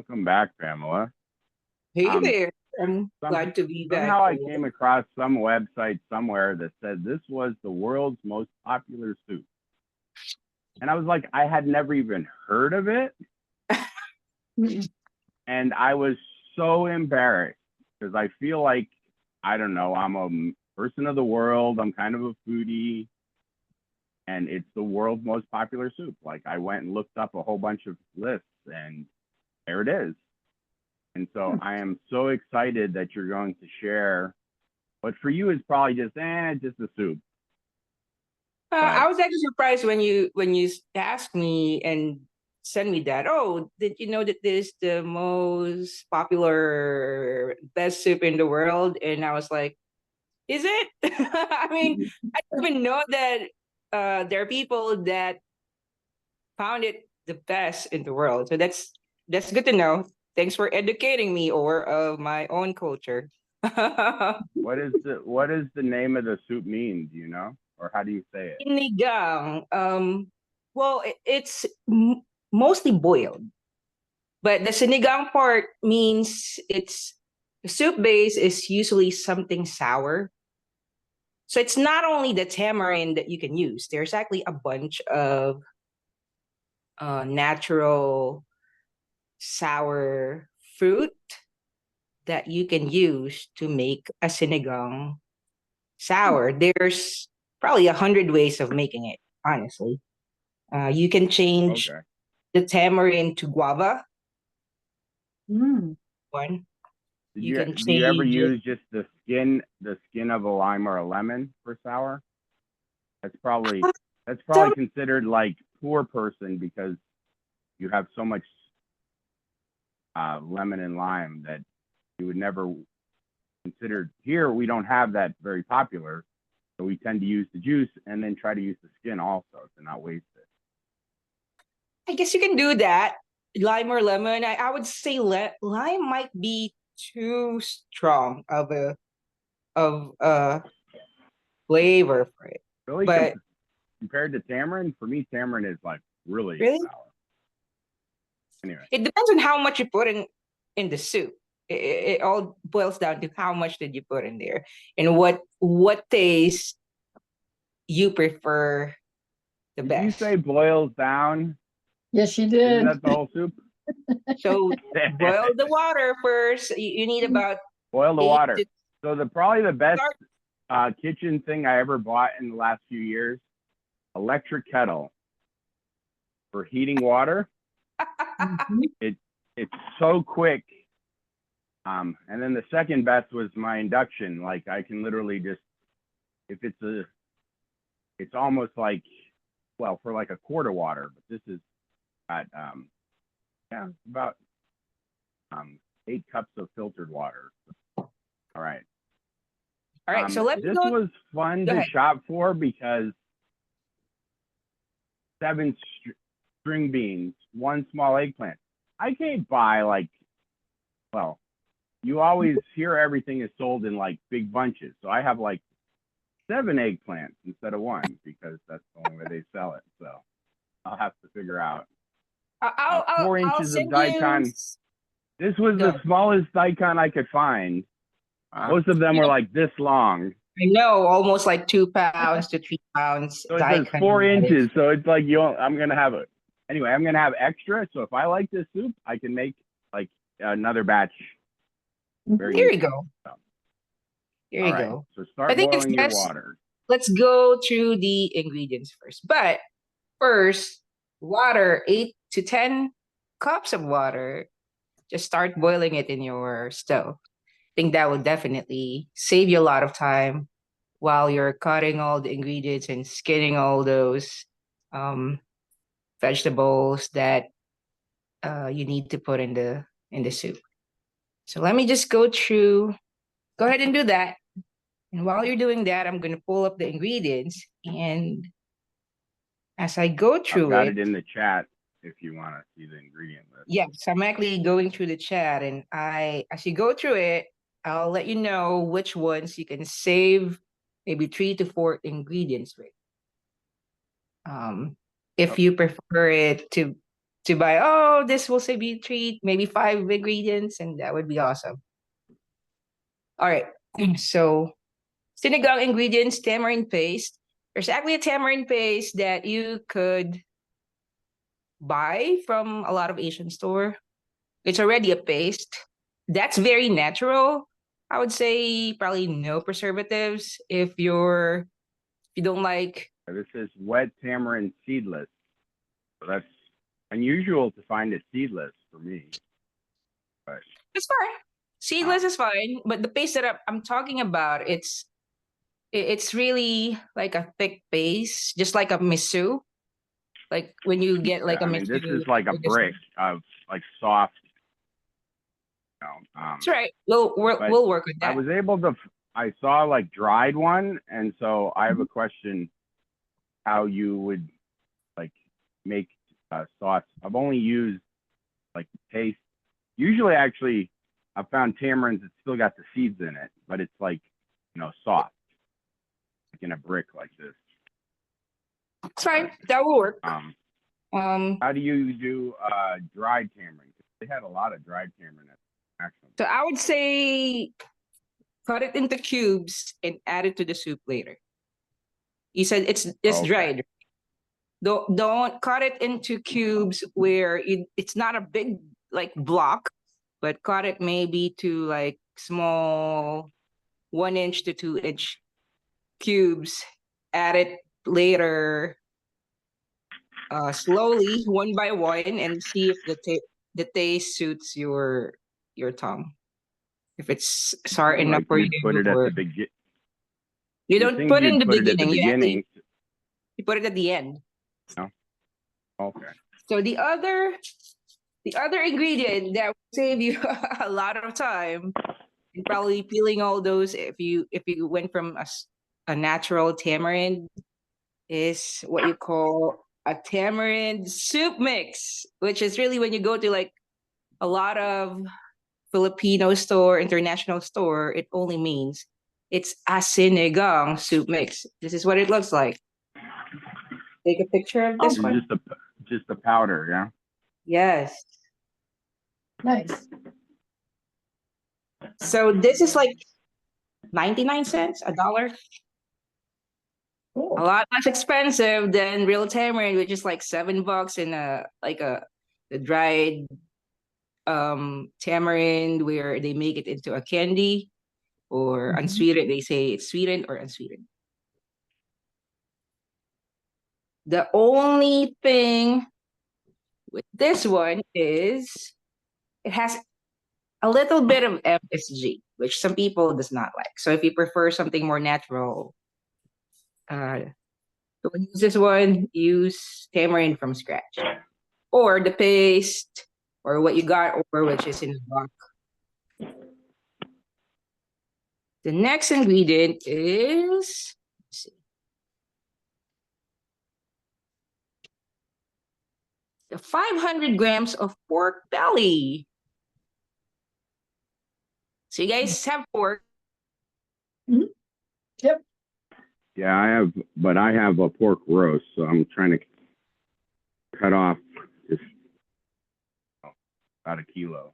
Welcome back, Pamela. Hey Um, there. I'm some glad to be back. somehow I came across some website somewhere that said this was the world's most popular soup, and I was like, I had never even heard of it, and I was so embarrassed because I feel like I don't know, I'm a person of the world. I'm kind of a foodie, and it's the world's most popular soup. Like I went and looked up a whole bunch of lists, and there it is. And so I am so excited that you're going to share. But for you, it's probably just a soup. I But was actually surprised when you asked me and sent me that. Oh, did you know that this is the most popular best soup in the world? And I was like, is it? I mean, I didn't even know that there are people that found it the best in the world. So that's good to know. Thanks for educating me or of my own culture. what is the name of the soup mean? Do you know, or how do you say it? Sinigang. Well, it's mostly boiled, but the sinigang part means it's the soup base is usually something sour. So it's not only the tamarind that you can use. There's actually a bunch of natural sour fruit that you can use to make a sinigang sour. There's probably 100 ways of making it, honestly. You can change Okay. the tamarind to guava. Mm. One. Did You you can do you ever change it. use just the skin of a lime or a lemon for sour? That's probably that's probably So considered like poor person because you have so much lemon and lime that you would never consider. Here we don't have that very popular, so we tend to use the juice and then try to use the skin also to not waste it. I guess you can do that. Lime or lemon. I would say lime might be too strong of a flavor for it. Really, But compared to tamarind, for me, tamarind is like really really, sour. Anyway, it depends on how much you put in the soup. It all boils down to how much did you put in there and what taste you prefer the did you best. say boils down? Yes, she Isn't did. that the whole soup? So boil the water first. You need about Boil the eight water. to So probably the best start. kitchen thing I ever bought in the last few years, electric kettle for heating water. Mhm. It it's so quick. And then the second best was my induction. Like I can literally just if it's almost like well for like a quart of water, but this is at yeah about 8 cups of filtered water. All right. All right, so let me This go. was fun Go to ahead. shop for because seven string beans, one small eggplant. I can't buy like, well, you always hear everything is sold in like big bunches. So I have like 7 eggplants instead of one because that's the only way they sell it. So I'll have to figure out. Four I'll inches of send you. daikon. This was Go the ahead. smallest daikon I could find. Most of them were like this long. I know, almost like 2 pounds to 3 pounds So it says daikon. 4 inches. So it's like I'm gonna have it. Anyway, I'm gonna have extra. So if I like this soup, I can make like another batch very Here you easily. go. So, Here all you right. go. So I start think it's boiling your best. water. Let's go through the ingredients first. But first, water, 8 to 10 cups of water. Just start boiling it in your stove. I think that would definitely save you a lot of time while you're cutting all the ingredients and skinning all those um, vegetables that you need to put in the soup. So let me just go through. Go ahead and do that. And while you're doing that, I'm going to pull up the ingredients. And as I go I've through got it, it in the chat if you want to see the ingredient list. yes, I'm actually going through the chat. And as you go through it, I'll let you know which ones you can save maybe 3 to 4 ingredients with. Um, if Oh, you prefer it to to buy, oh, this will say be treat, maybe 5 ingredients, and that would be awesome. All right. So sinigang ingredients, tamarind paste. There's actually a tamarind paste that you could buy from a lot of Asian store. It's already a paste. That's very natural. I would say probably no preservatives if you don't like. This is wet tamarind seedless. So that's unusual to find it seedless for me. But It's fine. Seedless is fine, but the paste that I'm talking about, it's really like a thick paste, just like a miso. Like when you get like yeah, a I mean, this miso, is like a or just- brick of like soft. That's right. but We'll work with I that. was able to. I saw like dried one, and so I have a question: how you would like make sauce? I've only used like paste. Usually, actually, I found tamarinds that still got the seeds in it, but it's like soft, like in a brick like this. It's fine. That will work. How do you do dried tamarind? They had a lot of dried tamarind actually. So I would say cut it into cubes and add it to the soup later. You said it's Okay. dried. Don't cut it into cubes where it's not a big like block, but cut it maybe to like small 1 inch to 2 inch cubes. Add it later, slowly, one by one, and see if the taste suits your tongue. If it's sour enough Like for you'd you, put it at or the beginning. you You don't think put it in you'd the put it at the beginning. beginning? You put it at the end. No. Okay. So the other ingredient that will save you a lot of time and probably peeling all those if you went from a natural tamarind is what you call a tamarind soup mix, which is really when you go to like a lot of Filipino store, international store, it only means it's a sinigang soup mix. This is what it looks like. Take a picture of this It's one. just a powder, yeah. Yes. Nice. So this is like 99 cents, $1. Cool. A lot less expensive than real tamarind, which is like $7 in the dried tamarind where they make it into a candy or Mhm. unsweetened. They say it's sweetened or unsweetened. The only thing with this one is it has a little bit of MSG, which some people does not like. So if you prefer something more natural, don't use this one. Use tamarind from scratch, or the paste, or what you got, or which is in the box. The next ingredient is, let's see, the 500 grams of pork belly. So you guys have pork. Yep. Yeah, I have a pork roast, so I'm trying to cut off just about a kilo.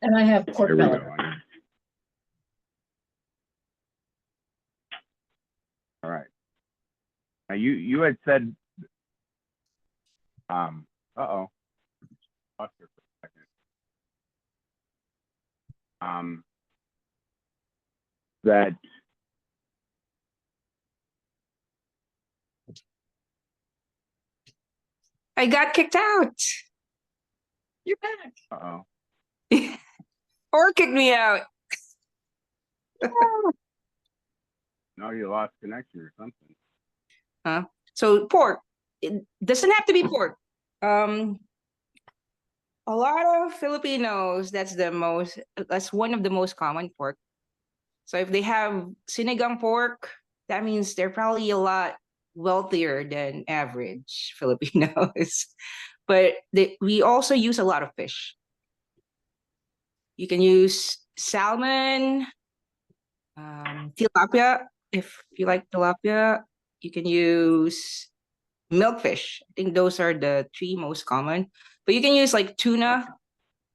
And I have pork There we belly. go. All right. Now you had said, uh-oh, lost her for a second. That I got kicked out. You're back. uh-oh. Or kicked me out. No, you lost connection or something. So pork. It doesn't have to be pork. A lot of Filipinos, that's one of the most common pork. So if they have sinigang pork, that means they're probably a lot wealthier than average Filipinos. But we also use a lot of fish. You can use salmon, tilapia. If you like tilapia, you can use milkfish. I think those are the three most common. But you can use like tuna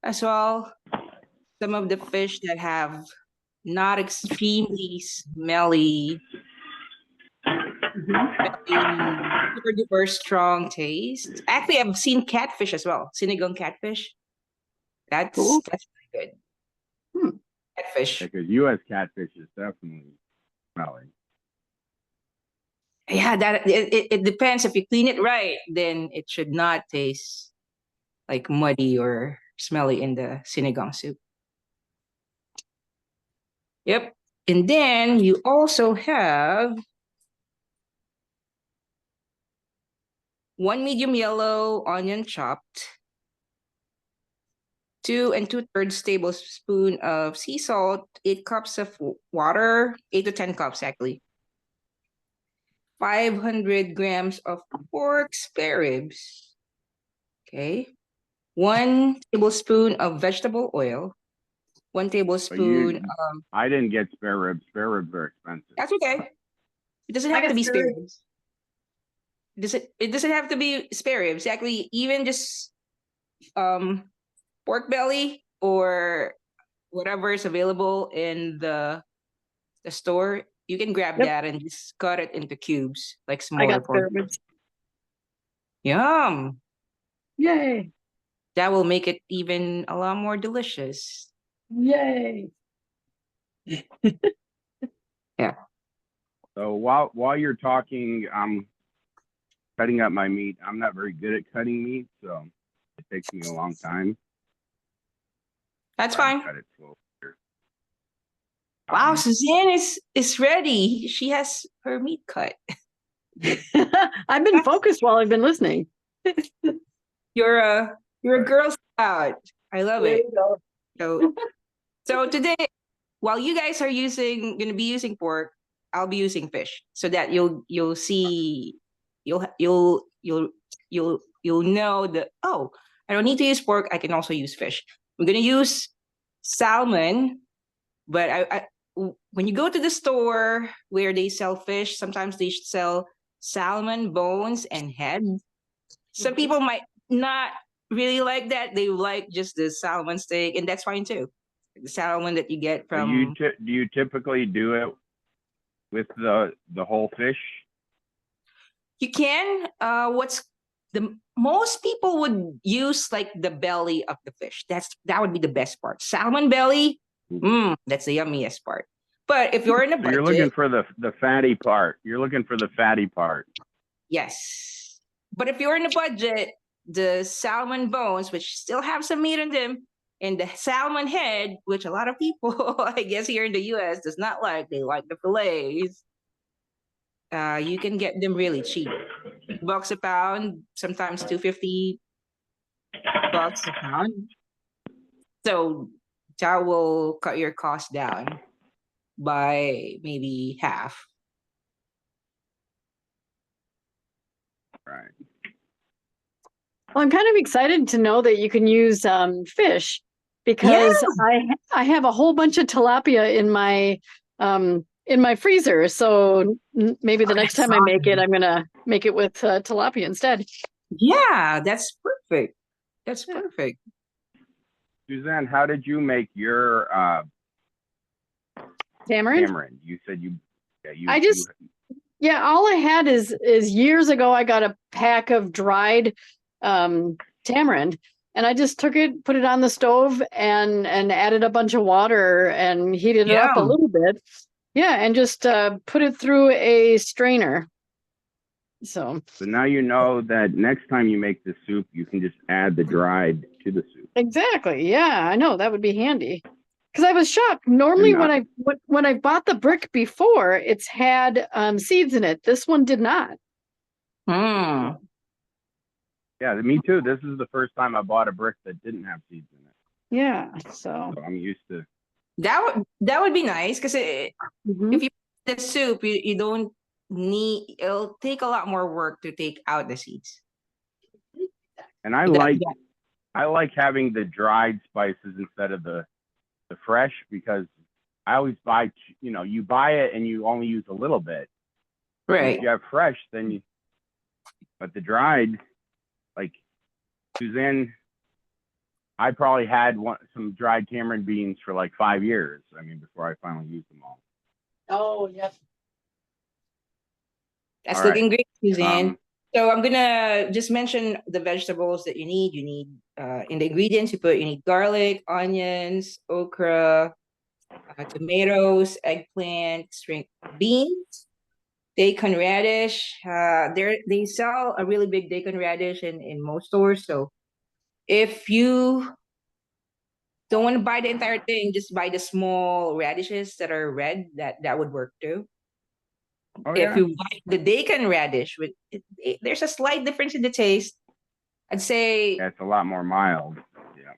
as well. Some of the fish that have not extremely smelly, super duper strong taste. Actually, I've seen catfish as well. Sinigang catfish. Cool. That's really good. Hmm. Catfish. Because U.S. catfish is definitely smelly. Yeah, it depends. If you clean it right, then it should not taste like muddy or smelly in the sinigang soup. Yep. And then you also have one medium yellow onion chopped, 2 2/3 tablespoon of sea salt, 8 cups of water, 8 to 10 cups actually. 500 grams of pork spare ribs. Okay. 1 tablespoon of vegetable oil. 1 tablespoon. I didn't get spare ribs. Spare ribs are expensive. That's okay. It doesn't have to be spare ribs. It doesn't have to be spare ribs. Actually, even just pork belly or whatever is available in the store, you can grab Yep. that and just cut it into cubes, like I smaller got spare pork. ribs. Yum. Yay. That will make it even a lot more delicious. Yay. So while you're talking, I'm cutting up my meat. I'm not very good at cutting meat, so it takes me a long time. That's Try and fine. Cut it slow. Wow, Suzanne is ready. She has her meat cut. I've been focused while I've been listening. You're a Girl Scout. I love There it. you go. So today, while you guys are gonna be using pork, I'll be using fish, so that you'll see, you'll know that, oh, I don't need to use pork. I can also use fish. I'm gonna use salmon, but when you go to the store where they sell fish, sometimes they sell salmon bones and head. Some people might not really like that. They like just the salmon steak, and that's fine too. The salmon that you get Do from you typically do it with the whole fish? you can. What's the most people would use like the belly of the fish. That would be the best part. Salmon belly. That's the yummiest part. But if you're in a So budget, you're looking for the fatty part. You're looking for the fatty part. yes. But if you're in a budget, the salmon bones, which still have some meat in them, and the salmon head, which a lot of people, I guess here in the US, does not like. They like the fillets. You can get them really cheap. $8 a pound, sometimes $2.50 a pound. So that will cut your cost down by maybe half. Right. Well, I'm kind of excited to know that you can use fish because I have a whole bunch of tilapia in my freezer. So maybe the next time I make it, I'm gonna make it with tilapia instead. Yeah, that's perfect. That's perfect. Suzanne, how did you make your Tamarind? tamarind? You said you. All I had is years ago I got a pack of dried tamarind, and I just took it, put it on the stove, and added a bunch of water and heated it up a little bit. Yeah, and just put it through a strainer. So now you know that next time you make the soup, you can just add the dried to the soup. exactly. Yeah, I know that would be handy. Because I was shocked. Normally, when I bought the brick before, it's had seeds in it. This one did not. Hmm. Yeah, me too. This is the first time I bought a brick that didn't have seeds in it. Yeah, so I'm used to. That would be nice because if Mhm. you put the soup, you don't need. It'll take a lot more work to take out the seeds. And I like having the dried spices instead of the fresh, because I always buy, you buy it and you only use a little bit. Right. And if you have fresh, then But the dried, like Suzanne, I probably had some dried tamarind beans for like 5 years. I mean, before I finally used them all. Oh, yes. That's All the right. ingredients, Suzanne. Um, So I'm gonna just mention the vegetables that you need. You need in the ingredients you need garlic, onions, okra, tomatoes, eggplant, string beans, daikon radish. They sell a really big daikon radish in most stores. So if you don't want to buy the entire thing, just buy the small radishes that are red. That would work too. oh If yeah. you buy the daikon radish, there's a slight difference in the taste. I'd say It's a lot more mild. Yeah.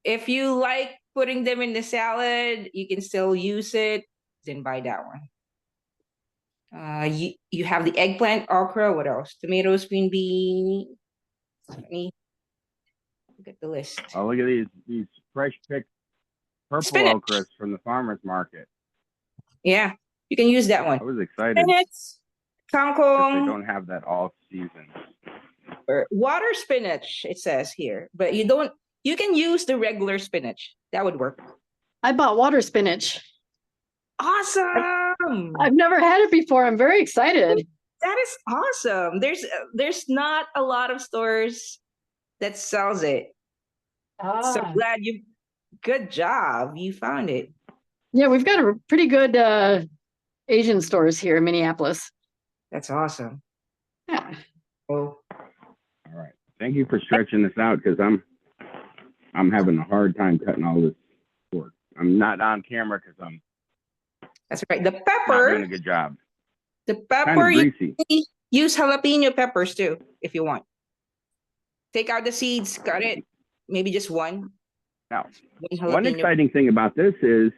if you like putting them in the salad, you can still use it. Then buy that one. You have the eggplant, okra. What else? Tomatoes, green bean. Let me look at the list. Oh, look at these fresh picked purple Spinach. okras from the farmer's market. Yeah, you can use that I one. was excited. Spinach, They kangkong, don't have that all season. or water spinach. It says here, but you don't. You can use the regular spinach. That would work. I bought water spinach. Awesome! I've never had it before. I'm very excited. That is awesome. There's not a lot of stores that sells it. So Ah, glad you. Good job. You found it. Yeah, we've got a pretty good Asian stores here in Minneapolis. That's awesome. Yeah. Oh, All right. Thank you for stretching this out because I'm having a hard time cutting all this pork. I'm not on camera because I'm that's right. The not pepper. doing a good job. The Kind pepper. of You greasy. use jalapeno peppers too, if you want. Take out the seeds. Cut it. Maybe just one. Now, One one jalapeno. exciting thing about this is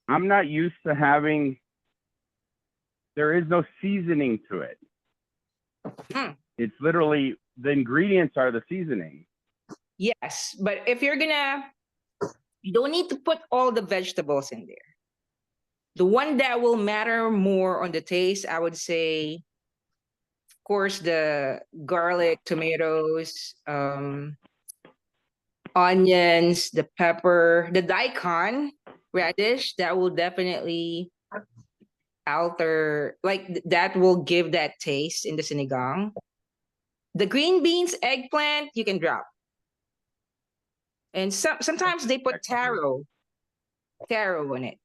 I'm not used to having. There is no seasoning to it. It's literally the ingredients are the seasoning. Yes, but if you're gonna, you don't need to put all the vegetables in there. The one that will matter more on the taste, I would say, of course, the garlic, tomatoes, onions, the pepper, the daikon radish. That will definitely alter, like that will give that taste in the sinigang. The green beans, eggplant, you can drop. And sometimes they put taro in it.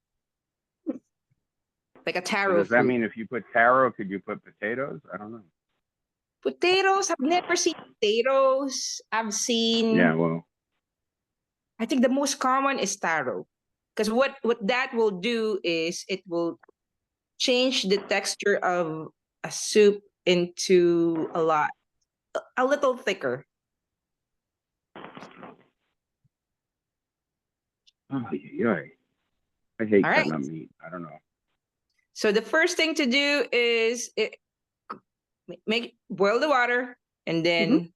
Like a So taro does that fruit. mean if you put taro, could you put potatoes? I don't know. Potatoes, I've never seen potatoes. I've seen, Yeah, well, I think the most common is taro. Because what that will do is it will change the texture of a soup into a little thicker. oh, yeah. I hate All cutting right. up meat. I don't know. So the first thing to do is boil the water, and then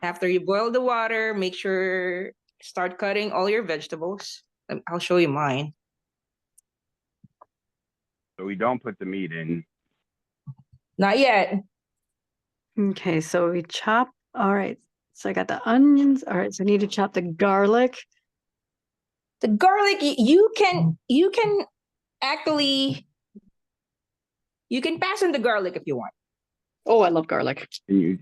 after you boil the water, make sure start cutting all your vegetables. I'll show you mine. So we don't put the meat in. Not yet. Okay, so we chop. All right. So I got the onions. All right, so I need to chop the garlic. The garlic, you can actually you can pass on the garlic if you want. Oh, I love garlic. And you,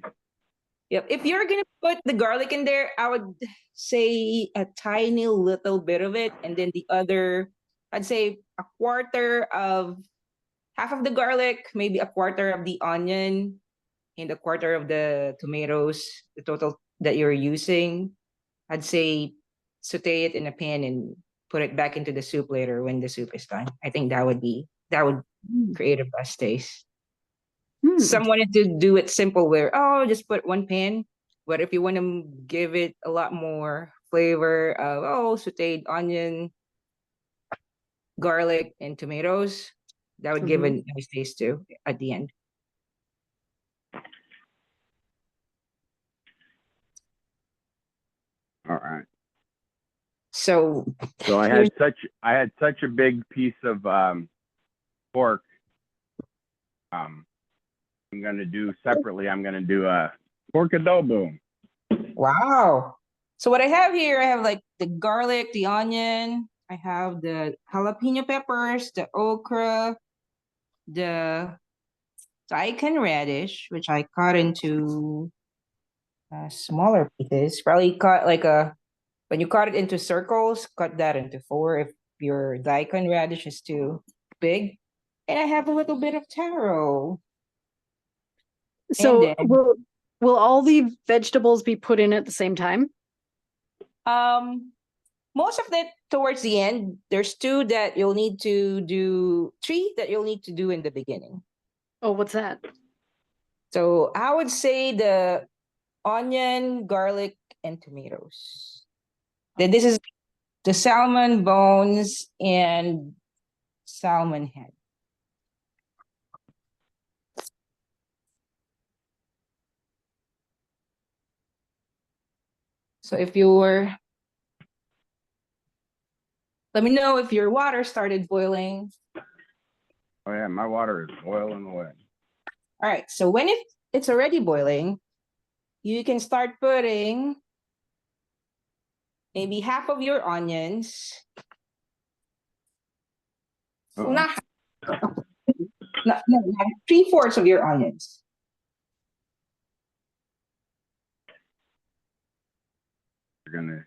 Yep. If you're gonna put the garlic in there, I would say a tiny little bit of it, and then the other, I'd say half of the garlic, maybe a quarter of the onion, and a quarter of the tomatoes, the total that you're using. I'd say saute it in a pan and put it back into the soup later when the soup is done. I think that would create a best taste. Some wanted to do it simple where, just put one pan. But if you want to give it a lot more flavor of, sauteed onion, garlic, and tomatoes, that would give a nice taste too at the end. all right. So I had such a big piece of pork. I'm gonna do separately. I'm gonna do a pork adobo. Wow. So what I have here, I have like the garlic, the onion, I have the jalapeno peppers, the okra, the daikon radish, which I cut into smaller pieces. Probably cut like when you cut it into circles, cut that into four if your daikon radish is too big. And I have a little bit of taro. So then- will all the vegetables be put in at the same time? Most of it towards the end. There's three that you'll need to do in the beginning. Oh, what's that? So I would say the onion, garlic, and tomatoes. Then this is the salmon bones and salmon head. So let me know if your water started boiling. Oh yeah, my water is boiling away. All right, so when it's already boiling, you can start putting maybe half of your onions. Uh-oh. Not 3/4 of your onions. You're gonna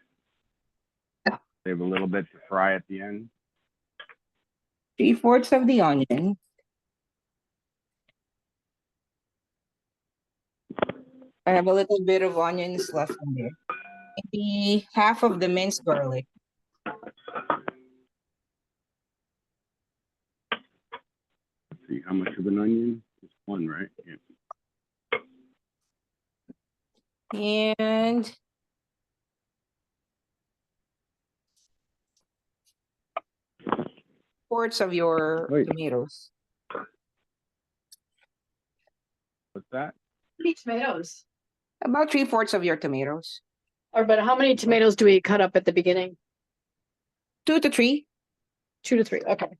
save a little bit to fry at the end. 3/4 of the onion. I have a little bit of onions left in there. Maybe half of the minced garlic. Let's see, how much of an onion? Just one, right? Yeah. And fourths of your Wait. tomatoes. What's that? How many tomatoes? About 3/4 of your tomatoes. But how many tomatoes do we cut up at the beginning? 2 to 3. 2 to 3. Okay.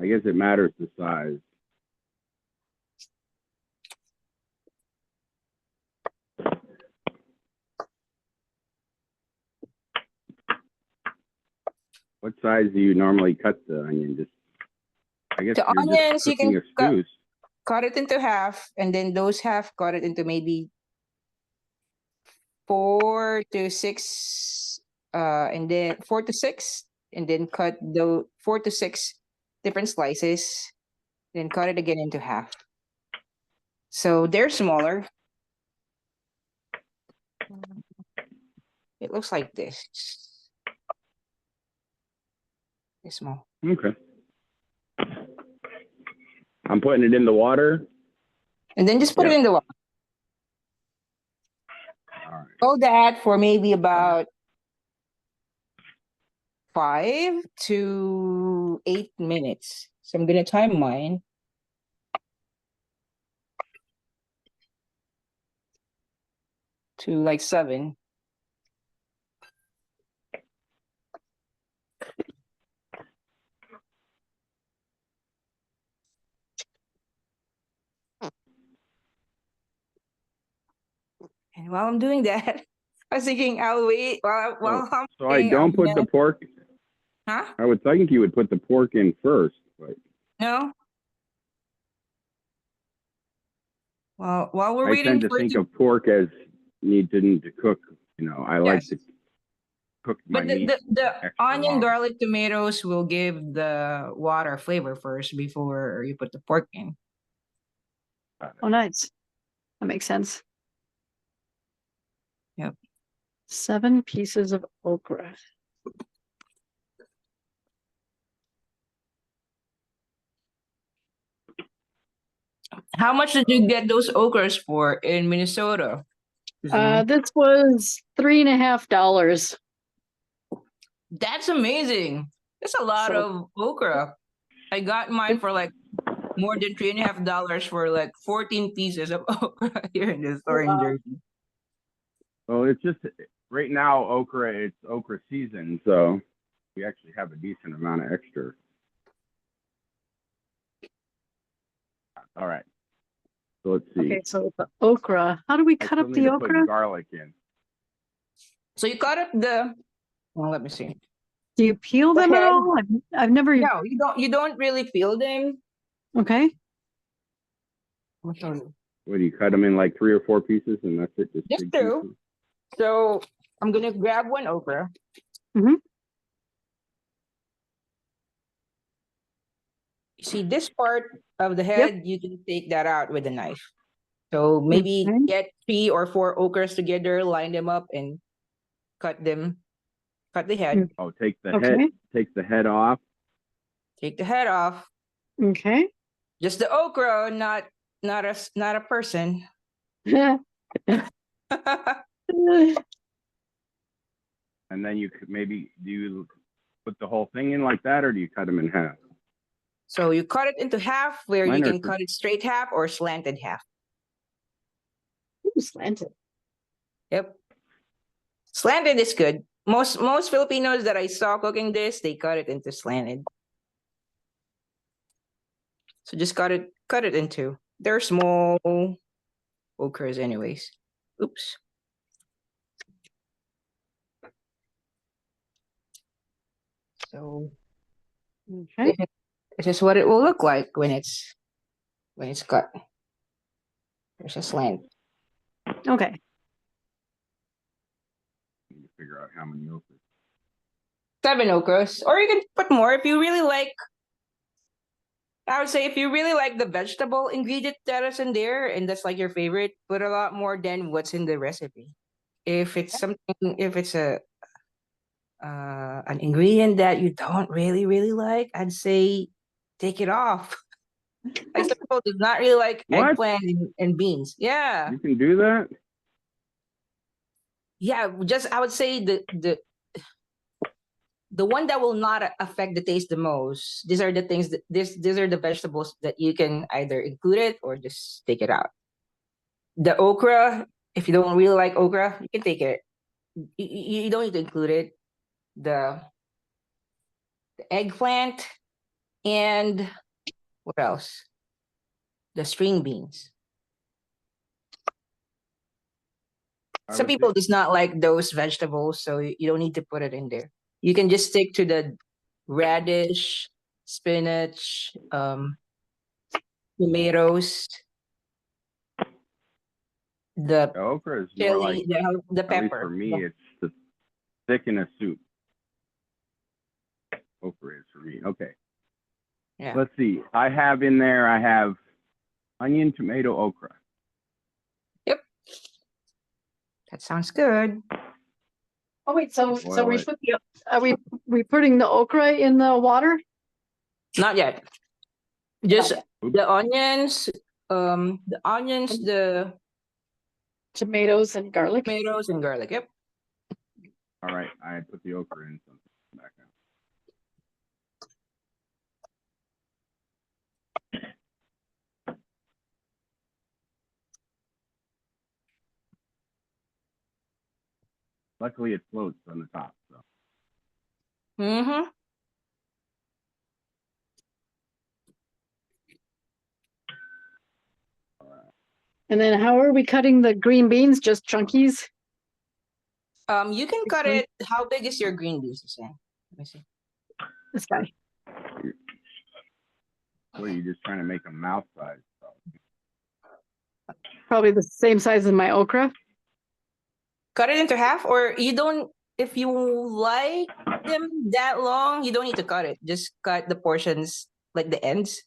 I guess it matters the size. What size do you normally cut the onion? Just, I guess The you're onions, just you cooking can a stew. cut it into half, and then those half cut it into maybe 4 to 6, and then 4 to 6, and then cut the 4 to 6 different slices, then cut it again into half. So they're smaller. It looks like this. It's small. Okay. I'm putting it in the water. And then just put it Yeah. in the water. All right. Hold that for maybe about 5 to 8 minutes. So I'm gonna time mine. To like 7. And while I'm doing that, I was thinking I'll wait while I'm So I waiting, don't I'm put the gonna- pork. Huh? I would think you would put the pork in first, but No. Well, while we're I waiting tend to for it think to, of pork as needing to cook. You know, I like Yes. to cook my but meat. the extra onion, long. garlic, tomatoes will give the water flavor first before you put the pork in. Oh, nice. That makes sense. Yep. 7 pieces of okra. How much did you get those okras for in Minnesota? This was $3.50. That's amazing. That's a lot So- of okra. I got mine for like more than $3.50 for like 14 pieces of okra here in the store in Wow. Jersey. Well, it's just right now it's okra season, so we actually have a decent amount of extra. All right. So let's see. Okay, so the okra. How do we I cut still up need the to put okra? garlic in. So you cut up the. Well, let me see. Do you peel The them at head? all? I've never. No, you don't. You don't really peel them. Okay. What do you cut them in like 3 or 4 pieces, and that's it? Just Just big 2. pieces? So I'm gonna grab one okra. Mhm. You see this part of the Yep. head, you can take that out with a knife. So maybe Okay. get 3 or 4 okras together, line them up, and cut them. Cut the head. Oh, take the Okay. head off. Take the head off. Okay. Just the okra, not a person. And then you could maybe, do you put the whole thing in like that, or do you cut them in half? So you cut it into half, where Mine you are can cut it straight half or slanted half. Ooh, slanted. Yep. Slanted is good. Most Filipinos that I saw cooking this, they cut it into slanted. So just cut it into. They're small okras anyways. Oops. So Okay. this is what it will look like when it's cut. There's a slant. Okay. Need to figure out how many okras. 7 okras, or you can put more if you really like. I would say if you really like the vegetable ingredient that is in there, and that's like your favorite, put a lot more than what's in the recipe. If it's an ingredient that you don't really like, I'd say take it off. Like some people does not really like What? eggplant and beans. Yeah. You can do that? Yeah, just I would say the one that will not affect the taste the most. These are the things that these are the vegetables that you can either include it or just take it out. The okra, if you don't really like okra, you can take it. You don't need to include it. The eggplant and what else? The string beans. I Some would people say- does not like those vegetables, so you don't need to put it in there. You can just stick to the radish, spinach, tomatoes, the The okra is more like, chili, the at least pepper. for me, it's to thicken a soup. Okra is for me. Okay. Yeah. Let's see. I have in there, I have onion, tomato, okra. Yep. That sounds good. Oh wait, so Boil we it. put the are we putting the okra in the water? Not yet. Just Not yet. the onions, the Tomatoes and garlic. tomatoes and garlic. Yep. All right. I put the okra in something back now. Luckily, it floats on the top. So. Mm-hmm. And then how are we cutting the green beans? Just chunkies? You can cut it. How big is your green beans, Suzanne? Let me see. This guy. What are you just trying to make a mouth size? So. Probably the same size as my okra. Cut it into half, or you don't. If you like them that long, you don't need to cut it. Just cut the portions, like the ends.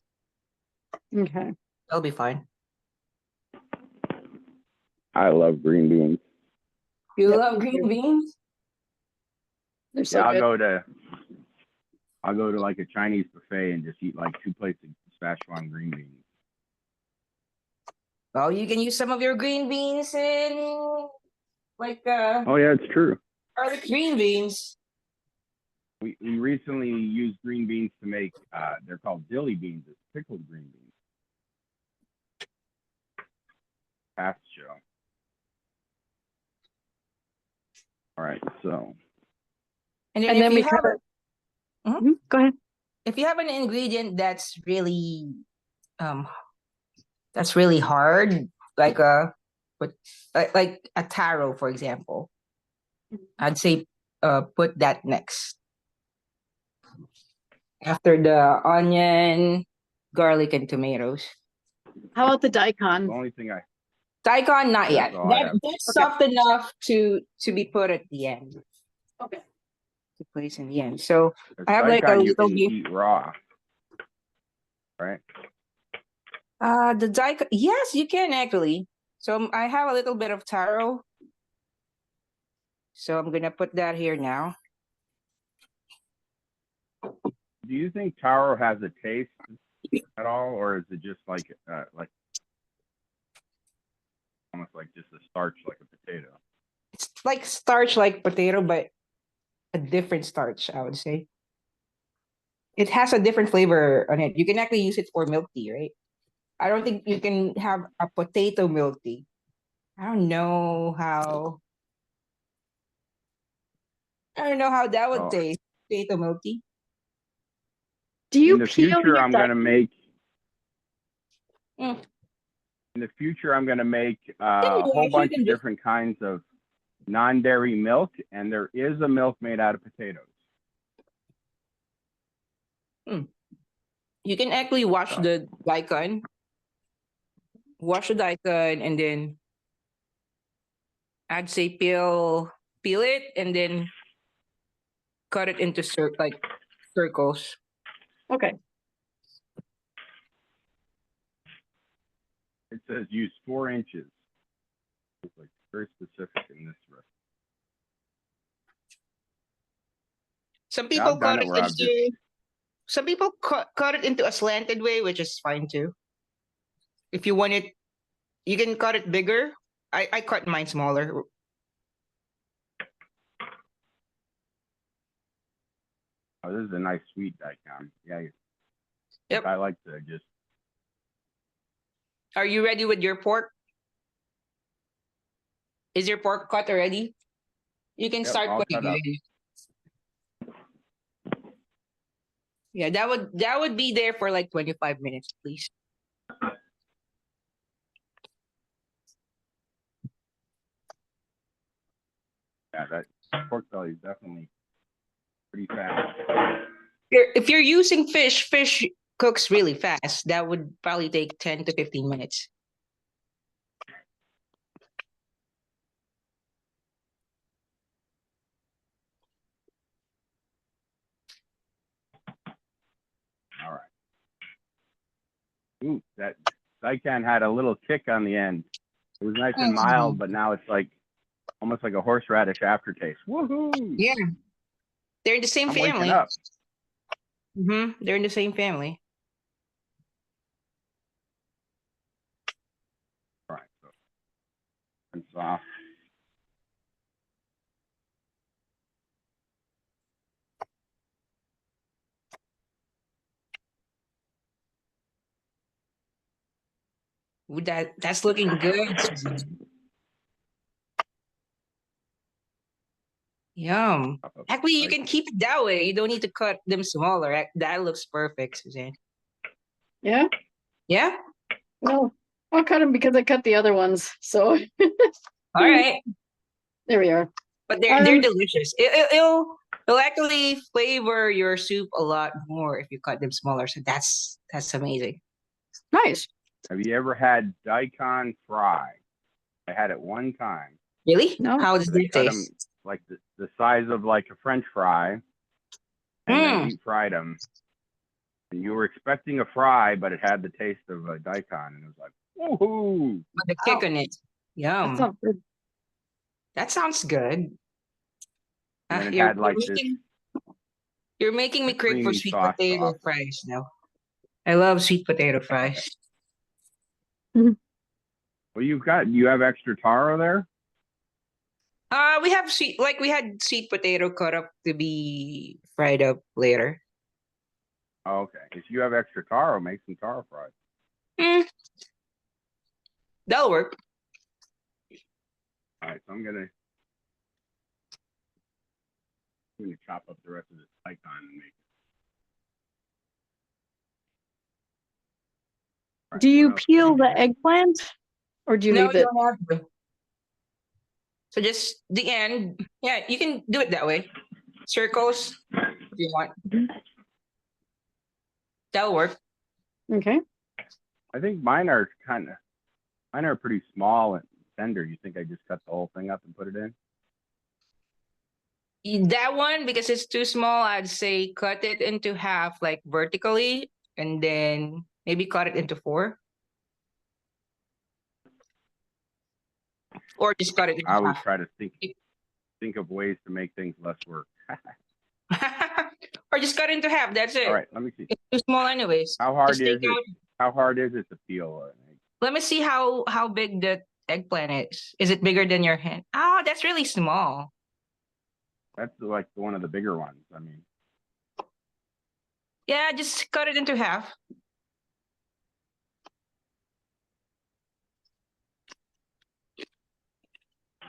Okay. That'll be fine. I love green beans. You Yep. love green beans? They're so Yeah, good. I'll go to like a Chinese buffet and just eat like 2 plates of Szechuan green beans. Well, you can use some of your green beans in like Oh yeah, it's true. garlic green beans. We recently used green beans to make they're called dilly beans. It's pickled green beans. Past show. All right, so And And then if we you have cut it. Mhm. Go ahead. if you have an ingredient that's really that's really hard, like but like a taro, for example. I'd say put that next after the onion, garlic, and tomatoes. How about the The daikon? only thing I Daikon, not that's yet. all I have. That's Okay. soft enough to be put at the end. Okay. To place in the end. So There's I have like a daikon you little can bit. eat raw, right? The daikon. Yes, you can actually. So I have a little bit of taro. So I'm gonna put that here now. Do you think taro has a taste at all, or is it just like almost like just a starch like a potato? It's like starch, like potato, but a different starch, I would say. It has a different flavor on it. You can actually use it for milk tea, right? I don't think you can have a potato milk tea. I don't know how. I don't know how that would Well, taste. Potato milk tea. Do in you the peel future, your I'm gonna make. Mm. In the future, I'm gonna make Then a whole you bunch can of just different kinds of non-dairy milk, and there is a milk made out of potatoes. you can actually wash So, the daikon, and then I'd say peel it, and then cut it into like circles. Okay. it says use 4 inches. It's like very specific in this recipe. Some Yeah, people I've done cut it it where I've just into some people cut it into a slanted way, which is fine too. If you want it, you can cut it bigger. I cut mine smaller. oh, this is a nice sweet daikon. Yeah, Yep. I like to just. Are you ready with your pork? Is your pork cut already? You can Yep, start all putting cut up. it in. Yeah, that would be there for like 25 minutes, please. Yeah, that pork belly is definitely pretty fast. If you're using fish cooks really fast. That would probably take 10 to 15 minutes. All right. Ooh, that daikon had a little kick on the end. It was nice and mild, but now it's like almost like a horseradish aftertaste. Woohoo! Yeah, they're in the same I'm waking family. up. They're in the same family. All right, so and soft. Ooh, that's looking good, Susan. Yum. Up, up, Actually, you right. can keep it that way. You don't need to cut them smaller. That looks perfect, Suzanne. Yeah. Yeah. Well, I'll cut them because I cut the other ones. So All right. there we are. But they're delicious. It'll actually flavor your soup a lot more if you cut them smaller. So that's amazing. Nice. Have you ever had daikon fry? I had it one time. Really? No. How does They it cut them taste? like the size of like a French fry, and then deep fried them. And you were expecting a fry, but it had the taste of a daikon, and it was like, woohoo! With the kick on it. That Yum. sounds good. That sounds good. And then it had like this You're making me crave for creamy sweet sauce potato sauce. fries now. I love sweet potato fries. Well, you have extra taro there? We have we had sweet potato cut up to be fried up later. Oh, okay. If you have extra taro, make some taro fries. That'll work. All right, so I'm gonna chop up the rest of this daikon and make Right, Do you what else peel do we the have? eggplant or do you No, leave you it? don't have to. So just the end. Yeah, you can do it that way. Circles if you want. That'll work. Okay. I think mine are pretty small and tender. You think I just cut the whole thing up and put it in? That one, because it's too small, I'd say cut it into half, like vertically, and then maybe cut it into 4. Or just cut it into I always half. try to think of ways to make things less work. Or just cut it into half. That's it. All right, let me see. It's too small anyways. How hard Just take is it? out. How hard is it to peel an egg? Let me see how big the eggplant is. Is it bigger than your hand? Oh, that's really small. That's like one of the bigger ones. I mean, Yeah, just cut it into half.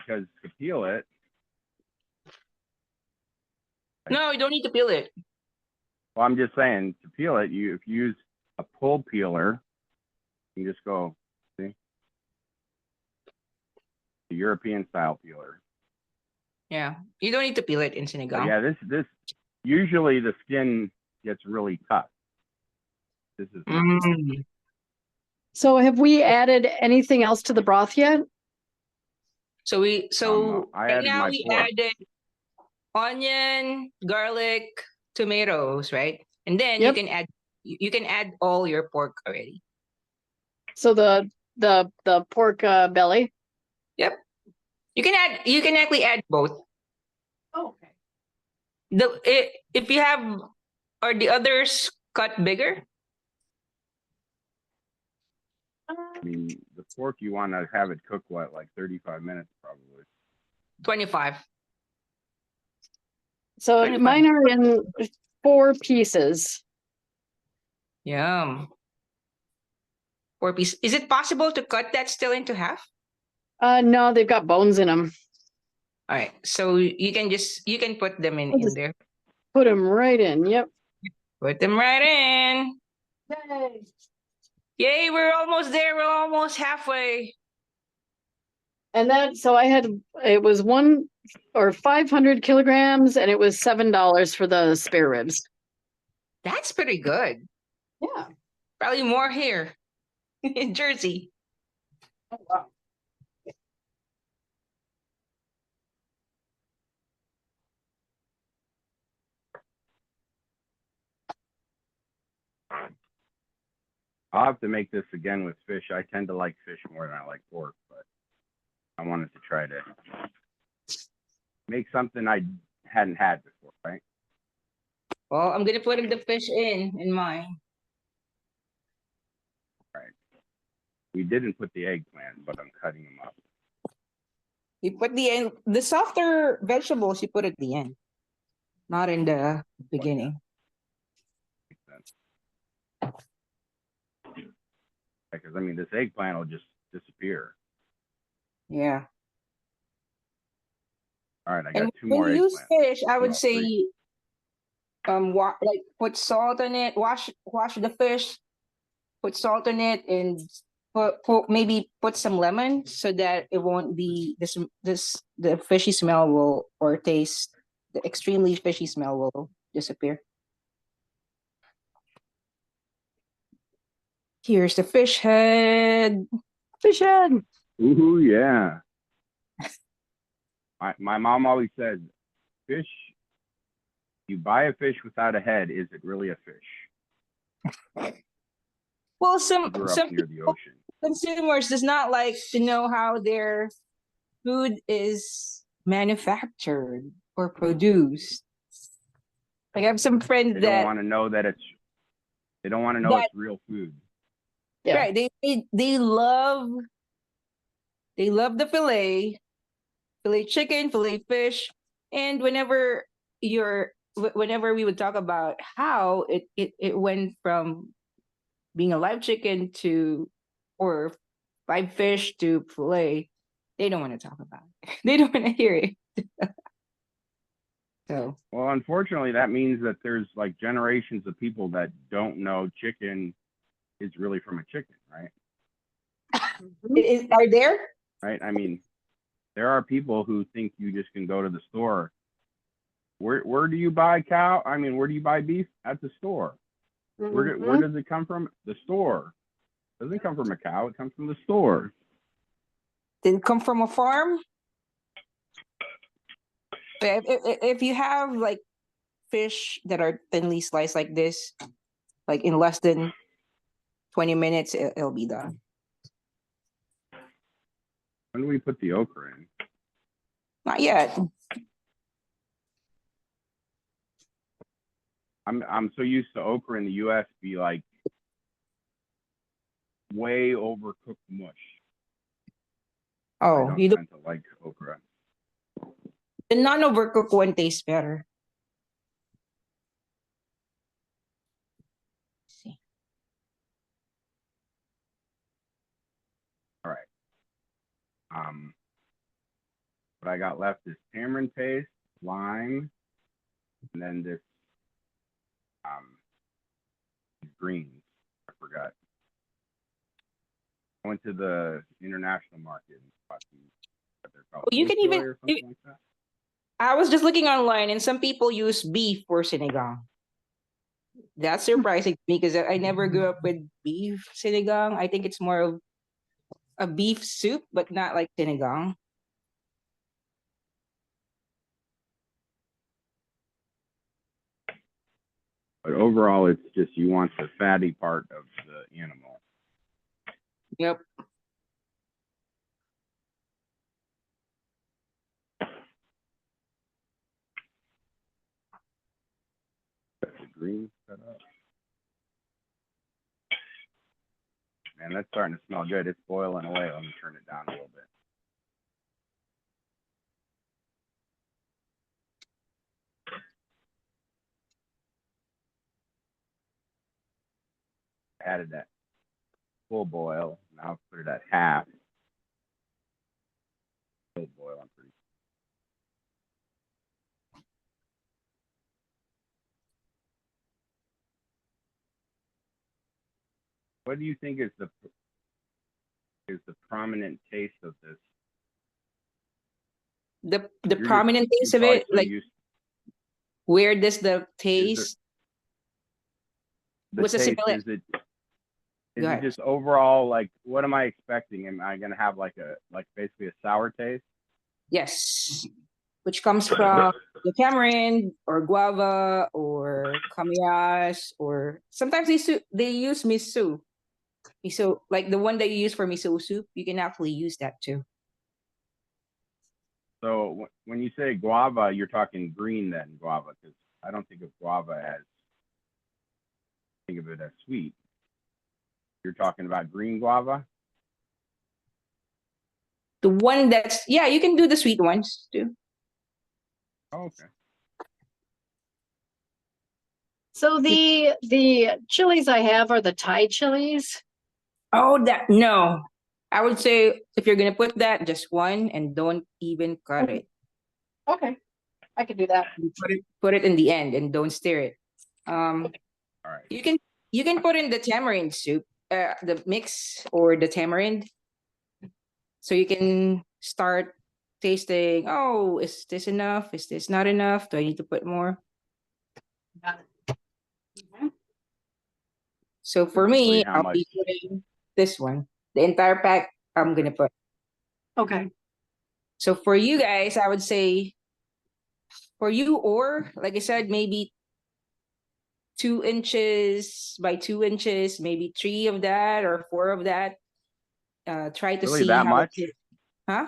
because to peel it, No, you don't need to peel it. well, I'm just saying to peel it, if you use a pull peeler, you can just go, see, the European style peeler. Yeah, you don't need to peel it in But sinigang. yeah, this usually the skin gets really tough. This is not. Mm. So have we added anything else to the broth yet? So I right added now my we pork. added onion, garlic, tomatoes, right? And then Yep. you can add all your pork already. So the pork belly. Yep. You can actually add both. Oh, okay. If you have, are the others cut bigger? I mean, the pork you want to have it cook what, like 35 minutes probably. 25. So 25. mine are in 4 pieces. Yum. 4 pieces. Is it possible to cut that still into half? No, they've got bones in them. All right. So you can put them in just- there. Put them right in. Yep. Put them right in. Yay. Yay, we're almost there. We're almost halfway. And it was 500 kilograms and it was $7 for the spare ribs. That's pretty good. Yeah. Probably more here in Jersey. Oh, wow. I'll have to make this again with fish. I tend to like fish more than I like pork, but I wanted to try to make something I hadn't had before, right? Well, I'm gonna put the fish in mine. We didn't put the eggplant, but I'm cutting them up. You put the softer vegetables you put at the end, not in the beginning. Makes sense. Because I mean, this eggplant will just disappear. Yeah. All right, I got And 2 more when you use eggplants. fish, I would No, say 3. like put salt in it, wash the fish, put salt in it, and maybe put some lemon so that it won't be the fishy smell will, or taste, the extremely fishy smell will disappear. Here's the fish head. Fish head. Ooh, yeah. My mom always said, fish, you buy a fish without a head, is it really a fish? Well, I grew up near the ocean. consumers does not like to know how their food is manufactured or produced. Like I have some friends They that don't want to know that they don't want to know it's real food. Yeah. right. They love the filet chicken, filet fish, and whenever we would talk about how it went from being a live chicken or live fish to filet, they don't want to talk about it. They don't want to hear it. So Well, unfortunately, that means that there's like generations of people that don't know chicken is really from a chicken, right? Are there? Right? I mean, there are people who think you just can go to the store. Where do you buy cow? I mean, where do you buy beef? At the store. Where does it come from? The store. It doesn't come from a cow. It comes from the store. Did it come from a farm? If you have like fish that are thinly sliced like this, like in less than 20 minutes, it'll be done. When do we put the okra in? Not yet. I'm so used to okra in the U.S. be like way overcooked mush. I Oh, don't you don't. tend to like okra. The non-overcooked one tastes better. Let's see. All right. What I got left is tamarind paste, lime, and then this greens. I forgot. I went to the international market and bought these. What they're called. Oh, you can Bok choy even. or something like that. I was just looking online, and some people use beef for sinigang. That's surprising to me because I never grew up with beef sinigang. I think it's more of a beef soup, but not like sinigang. But overall, it's just you want the fatty part of the animal. Yep. Got the greens set up. Man, that's starting to smell good. It's boiling away. Let me turn it down a little bit. Added that full boil. Now I'll put it at half. Full boil, I'm pretty. What do you think is the prominent taste of this? The prominent taste of it, like where does the taste? What's the similar? Is it just overall, like, what am I expecting? Am I gonna have like basically a sour taste? Yes, which comes from the tamarind or guava or kamyas, or sometimes they use miso. Miso, like the one that you use for miso soup, you can actually use that too. So when you say guava, you're talking green then guava, because I don't think of guava as, think of it as sweet. You're talking about green guava? The one that's, yeah, you can do the sweet ones too. Oh, okay. So the chilies I have are the Thai chilies. Oh, no. I would say if you're gonna put that, just one and don't even cut it. Okay, I can do that. You put it in the end and don't stir it. All right. You can put in the tamarind soup, the mix or the tamarind, so you can start tasting. Oh, is this enough? Is this not enough? Do I need to put more? So for me, I'll be putting this one. The entire pack, I'm gonna put. Okay. So for you guys, I would say, for you, or like I said, maybe 2 inches by 2 inches, maybe 3 of that or 4 of that. Try to Really see that how much? Huh?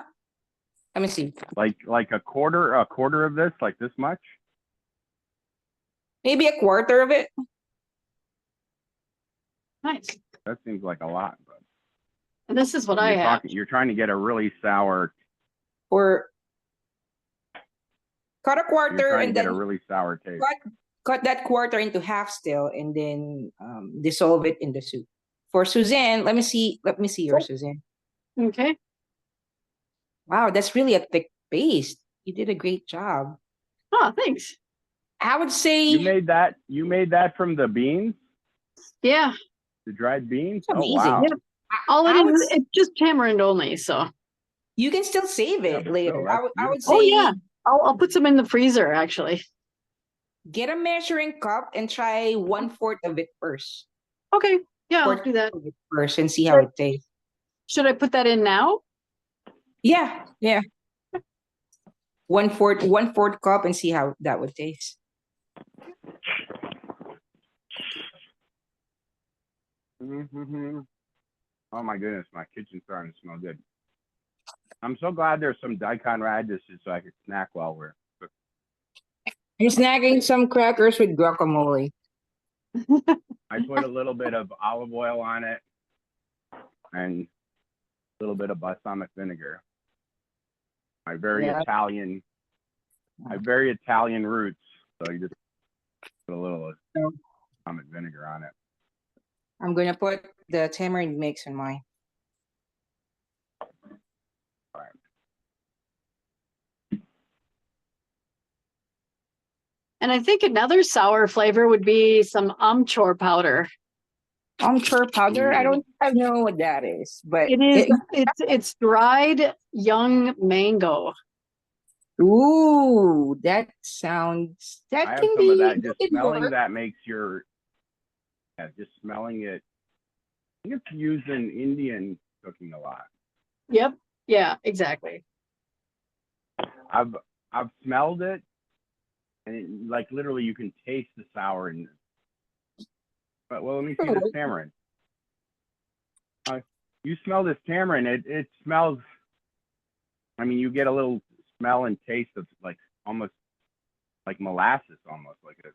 Let me see. Like a quarter of this, like this much? Maybe a quarter of it. Nice. That seems like a lot, but And this is what I have. You're trying to get a really sour. Or cut a You're quarter trying to and get a then really sour taste. cut that quarter into half still, and then dissolve it in the soup. For Suzanne, let me see your Suzanne. Okay. Wow, that's really a thick paste. You did a great job. Oh, thanks. I would say You made that from the beans? Yeah. The dried beans? It's Oh amazing. wow. Yeah. All it I would is, it's just tamarind only. So, You can still save Yeah, it but later. still, that's I would beautiful. oh say yeah, I'll put some in the freezer actually. get a measuring cup and try 1/4 of it first. Okay, yeah, I'll Fourth do that. of it first and see how it tastes. Should I put that in now? Yeah, yeah. 1/4 cup and see how that would taste. Mm-hmm. Oh my goodness, my kitchen's starting to smell good. I'm so glad there's some daikon radishes so I can snack while we're cooking. I'm snagging some crackers with guacamole. I put a little bit of olive oil on it and a little bit of balsamic vinegar. My very Yeah. Italian, my very Italian roots. So you just put a little balsamic vinegar on it. I'm gonna put the tamarind mix in mine. All right. And I think another sour flavor would be some amchur powder. Amchur powder. I don't know what that is, but It is. It's dried young mango. Ooh, that sounds. I That have can some be. of that. Just It can smelling work. that makes just smelling it. I think it's used in Indian cooking a lot. Yep. Yeah. Exactly. I've smelled it, and like literally you can taste the sour in it. But well, let me see this tamarind. You smell this tamarind. It smells. I mean, you get a little smell and taste of like almost like molasses, almost like a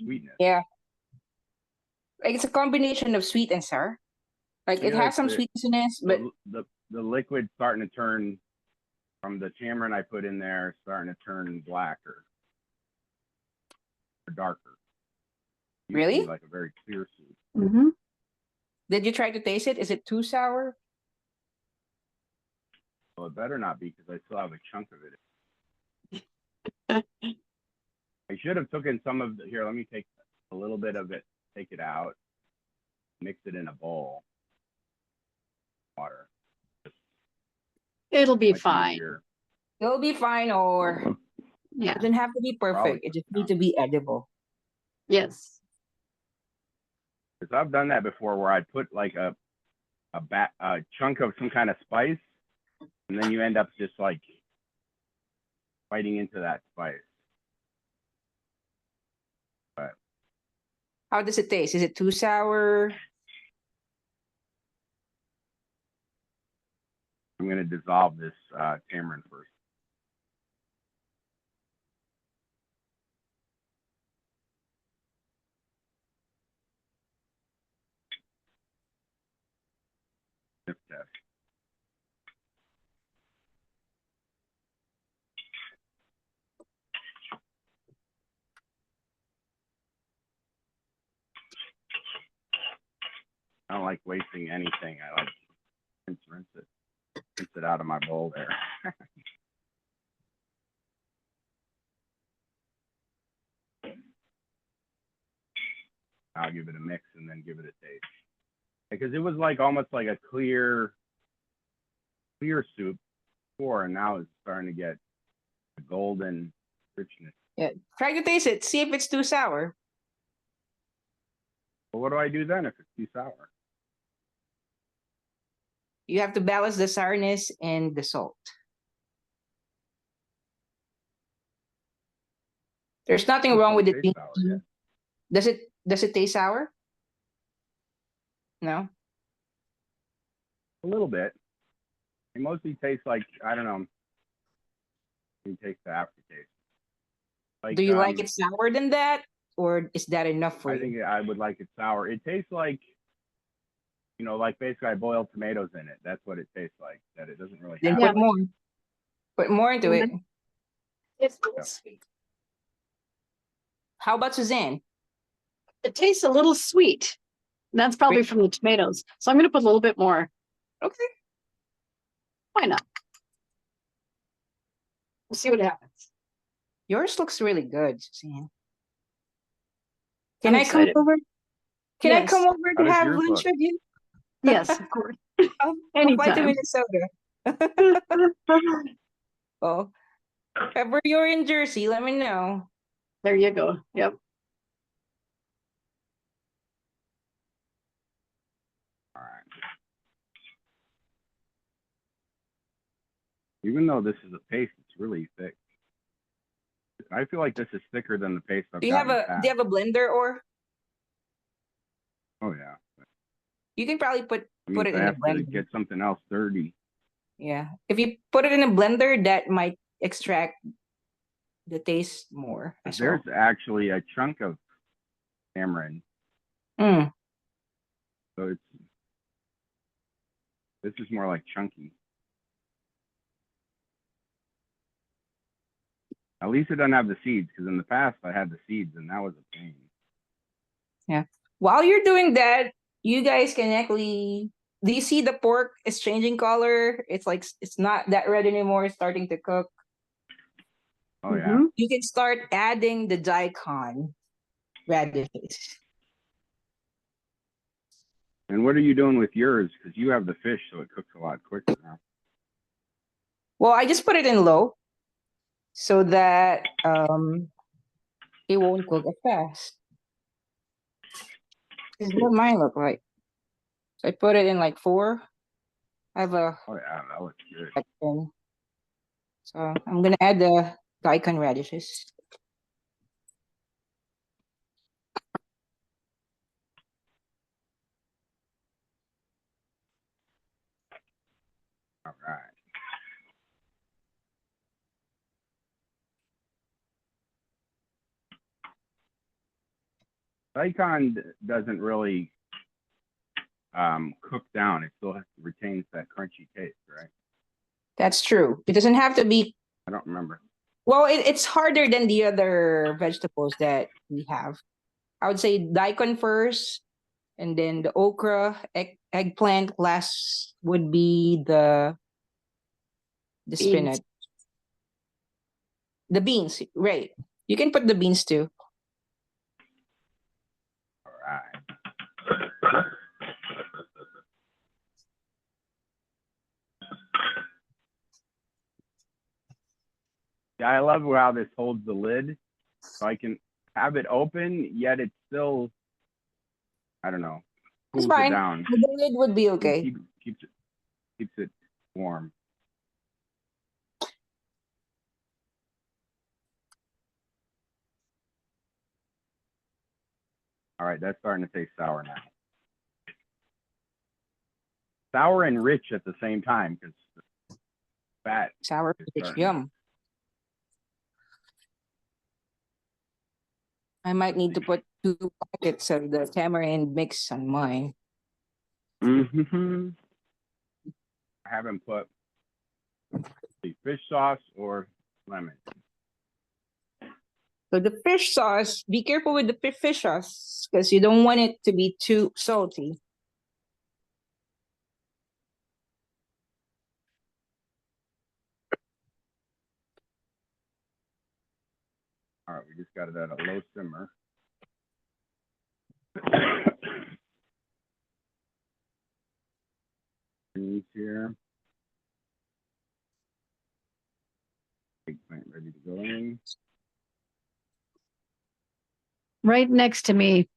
sweetness. Yeah, like it's a combination of sweet and sour. Like it Yeah, has some sweetness, but the liquid starting to turn from the tamarind I put in there, starting to turn blacker or darker. really, like a very clear soup. Mm-hmm. did you try to taste it? Is it too sour? Well, it better not be because I still have a chunk of it. I should have taken some of the here. Let me take a little bit of it, take it out, mix it in a bowl, water. It'll be Much fine. easier. It'll be fine, or Yeah. it doesn't have to be perfect. It just needs to be edible. Yes. Because I've done that before, where I put like a chunk of some kind of spice, and then you end up just like biting into that spice. But How does it taste? Is it too sour? I'm gonna dissolve this tamarind first. Sniff test. I don't like wasting anything. I like rinse it out of my bowl there. I'll give it a mix and then give it a taste. Because it was like almost like a clear soup before, and now it's starting to get a golden richness. Yeah, try to taste it. See if it's too sour. But what do I do then if it's too sour? You have to balance the sourness and the salt. There's nothing wrong with it being. Sour, yeah. Does it taste sour? No. A little bit. It mostly tastes like, I don't know. You taste the aftertaste. Like, Do you like it sour than that, or is that enough for I you? think I would like it sour. It tastes like, like basically I boiled tomatoes in it. That's what it tastes like. That it doesn't really Then have. put more. Put more into it. It's Yeah. sweet. How about Suzanne? It tastes a little sweet. That's probably from the tomatoes. So I'm going to put a little bit more. Okay. Why not? We'll see what happens. Yours looks really good, Suzanne. I'm Can I come excited. over? Can I Yes. come over How to does have yours lunch look? with you? Yes, of course. I'll fly to Anytime. Minnesota. Oh, if ever you're in Jersey, let me know. There you go. Yep. All right. Even though this is a paste, it's really thick. I feel like this is thicker than the paste I've Do you got have in the a past. do you have a blender, or Oh yeah. you can probably put That means it I in the have to blender? get something else dirty. Yeah. If you put it in a blender, that might extract the taste more as well. There's actually a chunk of tamarind, Mm. so this is more like chunky. At least it doesn't have the seeds, because in the past I had the seeds and that was a pain. Yeah. While you're doing that, you guys can actually. Do you see the pork is changing color? It's like it's not that red anymore. It's starting to cook. Oh yeah. Mhm. You can start adding the daikon radishes. And what are you doing with yours? Because you have the fish, so it cooks a lot quicker now. Well, I just put it in low so that it won't cook as fast. This is what mine look like. So I put it in like 4. I have a Oh yeah, that looks good. section. So I'm gonna add the daikon radishes. All right. Daikon doesn't really cook down. It still retains that crunchy taste, right? That's true. It doesn't have to be. I don't remember. Well, it's harder than the other vegetables that we have. I would say daikon first, and then the okra, eggplant. Last would be the Beans. spinach. The beans, right. You can put the beans too. All right. Yeah, I love how this holds the lid, so I can have it open, yet it's still, I don't know, It's cools it fine. down. The lid would be okay. Keeps it warm. All right, that's starting to taste sour now. Sour and rich at the same time, because fat. Sour is fish, starting yum. I might need to put 2 packets of the tamarind mix on mine. Mm-hmm. I haven't put the fish sauce or lemon. So the fish sauce, be careful with the fish sauce because you don't want it to be too salty. All right, we just got it at a low simmer. Greens here. Eggplant ready to go in. Right next to me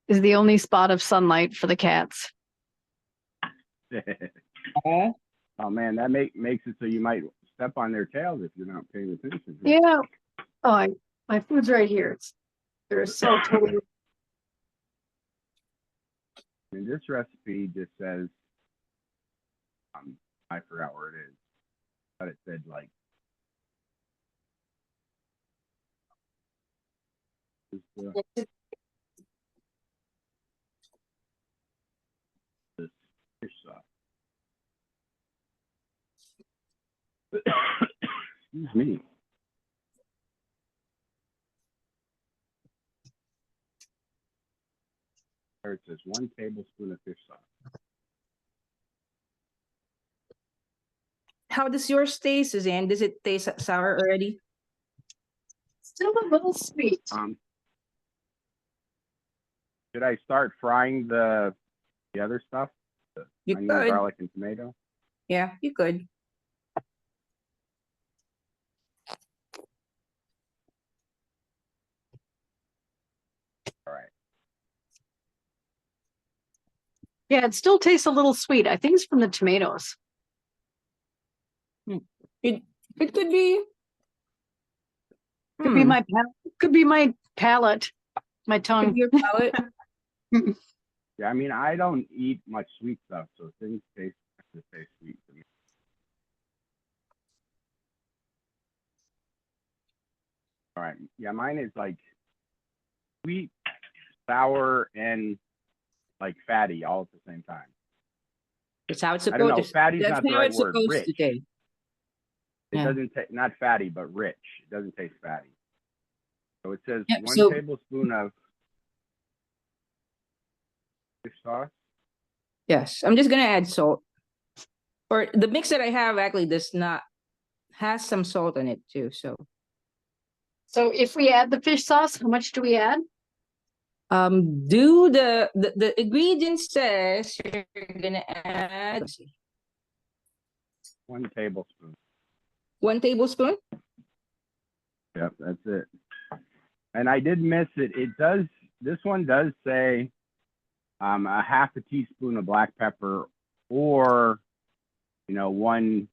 is the only spot of sunlight for the cats. Oh man, that makes it so you might step on their tails if you're not paying attention. Yeah. Oh, my food's right here. They're so totally. And this recipe just says, I forgot where it is, but it said like, this fish sauce. Excuse me. There it says 1 tablespoon of fish sauce. How does yours taste, Suzanne? Does it taste sour already? Still a little sweet. Should I start frying the other stuff? The You onion, could. garlic, and tomato? Yeah, you could. All right. Yeah, it still tastes a little sweet. I think it's from the tomatoes. It could be. Could be my palate, my Could tongue. be your palate. Yeah, I mean, I don't eat much sweet stuff, so things taste sweet to me. All right. Yeah, mine is like sweet, sour, and like fatty all at the same time. That's how it's I don't supposed know. to. Fatty's That's not the how right it's word. supposed Rich. to taste. It Yeah. doesn't taste, not fatty, but rich. It doesn't taste fatty. So it says Yep, 1 so- tablespoon of fish sauce. Yes, I'm just gonna add salt. Or the mix that I have actually does not has some salt in it too. So So if we add the fish sauce, how much do we add? do the ingredients says you're gonna add, let's see, 1 tablespoon. 1 tablespoon. Yep, that's it. And I did miss it. This one does say a half a teaspoon of black pepper, or 1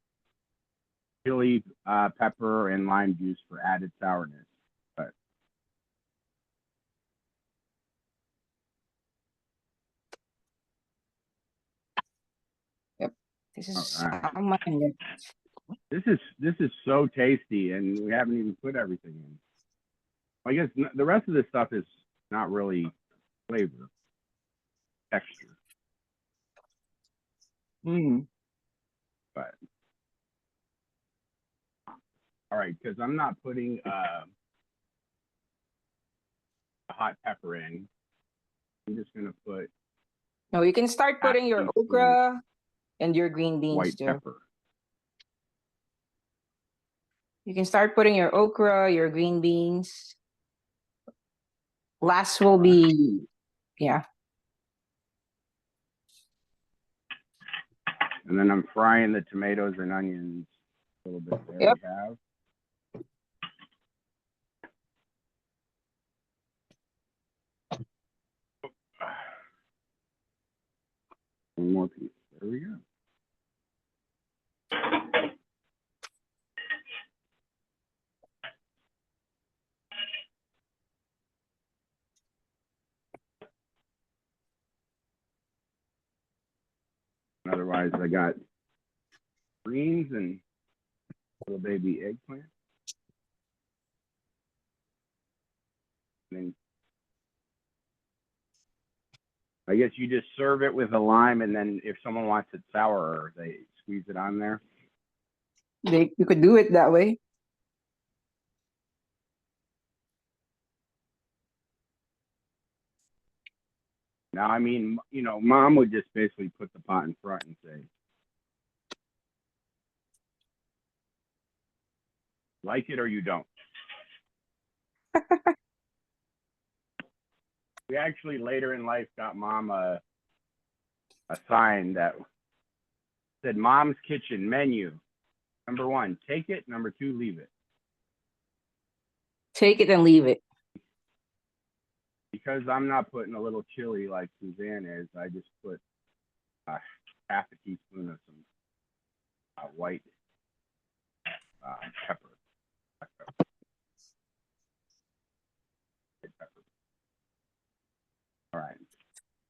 chili pepper and lime juice for added sourness. But This is all right. how much in there. This is so tasty, and we haven't even put everything in. I guess the rest of this stuff is not really flavor, texture. But all right, because I'm not putting a hot pepper in. I'm just gonna put No, you can start half putting your teaspoon okra and your green beans white too. pepper. You can start putting your okra, your green beans. Last will be, yeah. And then I'm frying the tomatoes and onions a little bit there. Yep. We have. One more piece. There we go. Otherwise, I got greens and little baby eggplant. And then I guess you just serve it with a lime, and then if someone wants it sour, they squeeze it on there. You could do it that way. Now, I mean, Mom would just basically put the pot in front and say, like it or you don't. We actually later in life got Mom a sign that said Mom's Kitchen menu. Number 1, take it. Number 2, leave it. Take it and leave it. Because I'm not putting a little chili like Suzanne is, I just put half a teaspoon of some white pepper. All right.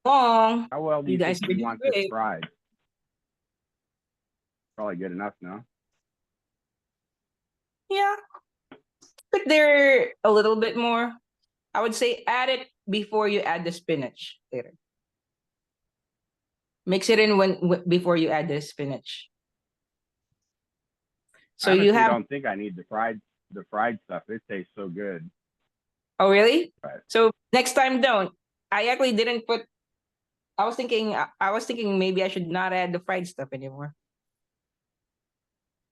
Long. How well do You you guys think are you doing want this great. fried? Probably good enough, no? Yeah. Put there a little bit more. I would say add it before you add the spinach later. Mix it in before you add the spinach. So I you have. don't think I need the fried stuff. It tastes so good. Oh really? Right. So next time don't. I actually didn't put. I was thinking maybe I should not add the fried stuff anymore.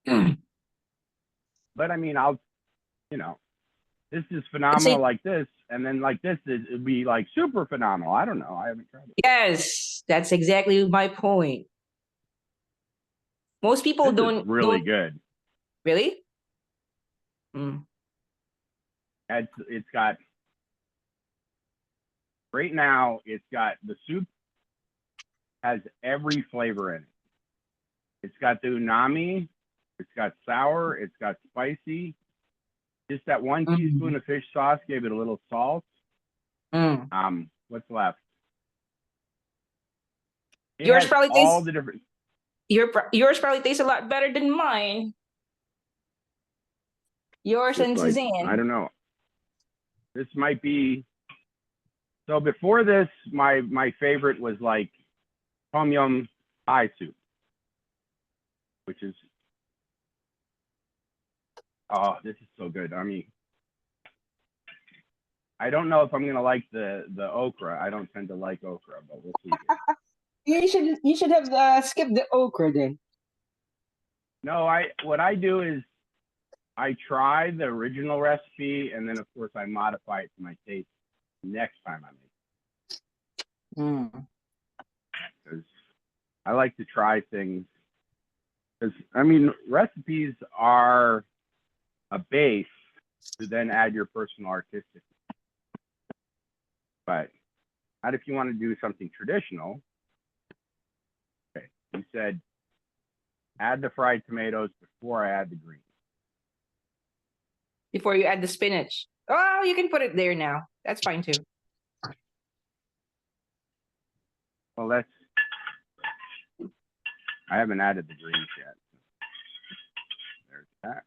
But I mean, I'll, this is phenomenal like this, and then like this, it'd be like super phenomenal. I don't know. I haven't tried it. Yes, that's exactly my point. Most people This don't is really don't good. really. Mm. It's got right now. It's got the soup has every flavor in it. It's got the umami. It's got sour. It's got spicy. Just that one teaspoon of fish sauce gave it a little salt. Mm. What's left? It Yours has probably all tastes the different. yours probably tastes a lot better than mine. Yours and Like, Suzanne. I don't know. This might be. So before this, my favorite was like tom yum Thai soup, which is this is so good. I mean, I don't know if I'm gonna like the okra. I don't tend to like okra, but we'll see. You should have skipped the okra then. No, what I do is I try the original recipe, and then of course I modify it to my taste next time I make it. Because I like to try things. Because I mean, recipes are a base to then add your personal artistic. But not if you want to do something traditional. Okay, you said add the fried tomatoes before I add the greens. Before you add the spinach. Oh, you can put it there now. That's fine too. Well, I haven't added the greens yet. There's that.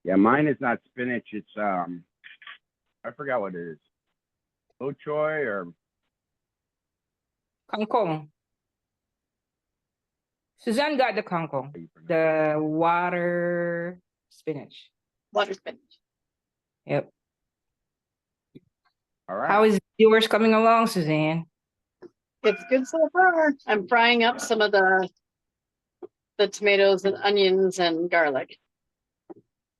Yeah, mine is not spinach. It's I forgot what it is. Lo choy or Kangkong. Suzanne got the kangkong. The water spinach. Water spinach. Yep. All right. How is yours coming along, Suzanne? It's good so far. I'm frying up some of the tomatoes and onions and garlic.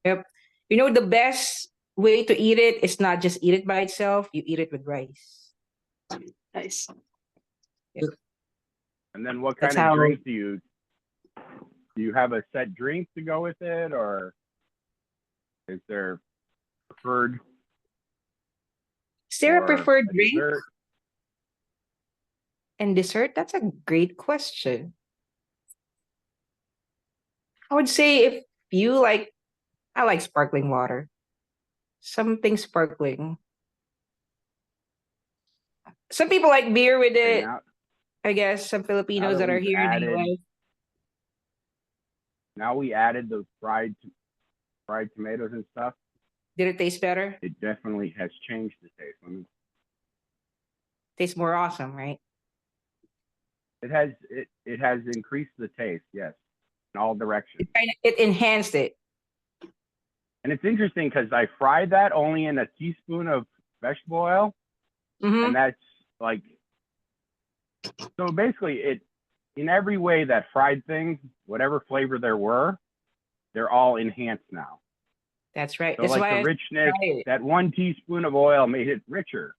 Yep. You know, the best way to eat it is not just eat it by itself, you eat it with rice. Nice. Yep. And then what That's kind of how- drink do you have a set drink to go with it, or is there preferred? Is there a or preferred a drink dessert? and dessert? That's a great question. I would say if you like, I like sparkling water. Something sparkling. Some people like beer with Okay, it. I guess some Filipinos that are we've here in the added- US. now we added those fried tomatoes and stuff. Did it taste better? It definitely has changed the taste. Tastes more awesome, right? It has increased the taste, yes, in all directions. It enhanced it. And it's interesting because I fried that only in a teaspoon of vegetable oil, Mhm. and that's like, so basically it, in every way that fried things, whatever flavor there were, they're all enhanced now. That's right. So That's like why the I richness, tried it. that 1 teaspoon of oil made it richer.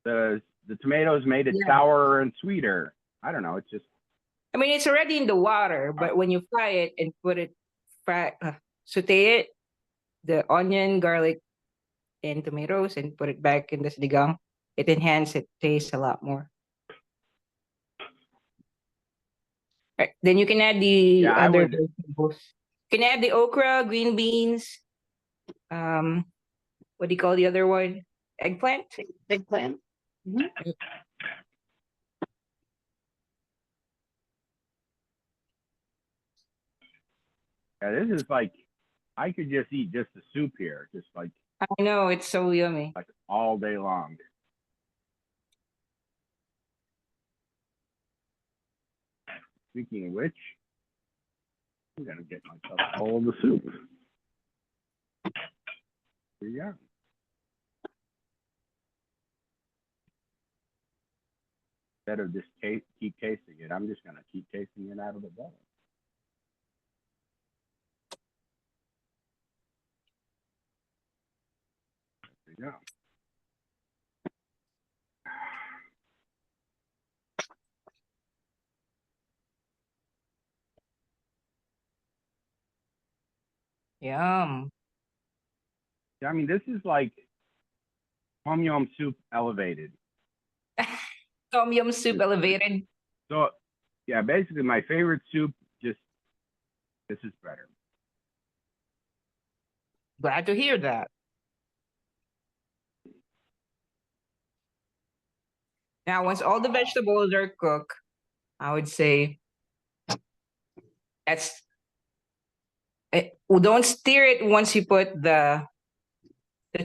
The tomatoes made it Yeah. sour and sweeter. I don't know. It's just, I mean, it's already in the water, but when you fry it and saute it, the onion, garlic, and tomatoes, and put it back in the sinigang, it enhances it taste a lot more. Right. Then you can add the Yeah, I other would- vegetables. You can add the okra, green beans. What do you call the other one? Eggplant. Eggplant. yeah, this is like, I could just eat just the soup here, just like I know, it's so yummy. all day long. Speaking of which, I'm gonna get myself a bowl of the soup. Here you go. Instead of just keep tasting it, I'm just gonna keep tasting it out of the bowl. Yeah. Yum. Yeah, I mean, this is like tom yum soup elevated. Tom yum soup elevated. So, yeah, basically my favorite soup, just this is better. Glad to hear that. Now, once all the vegetables are cooked, I would say that's don't stir it once you put the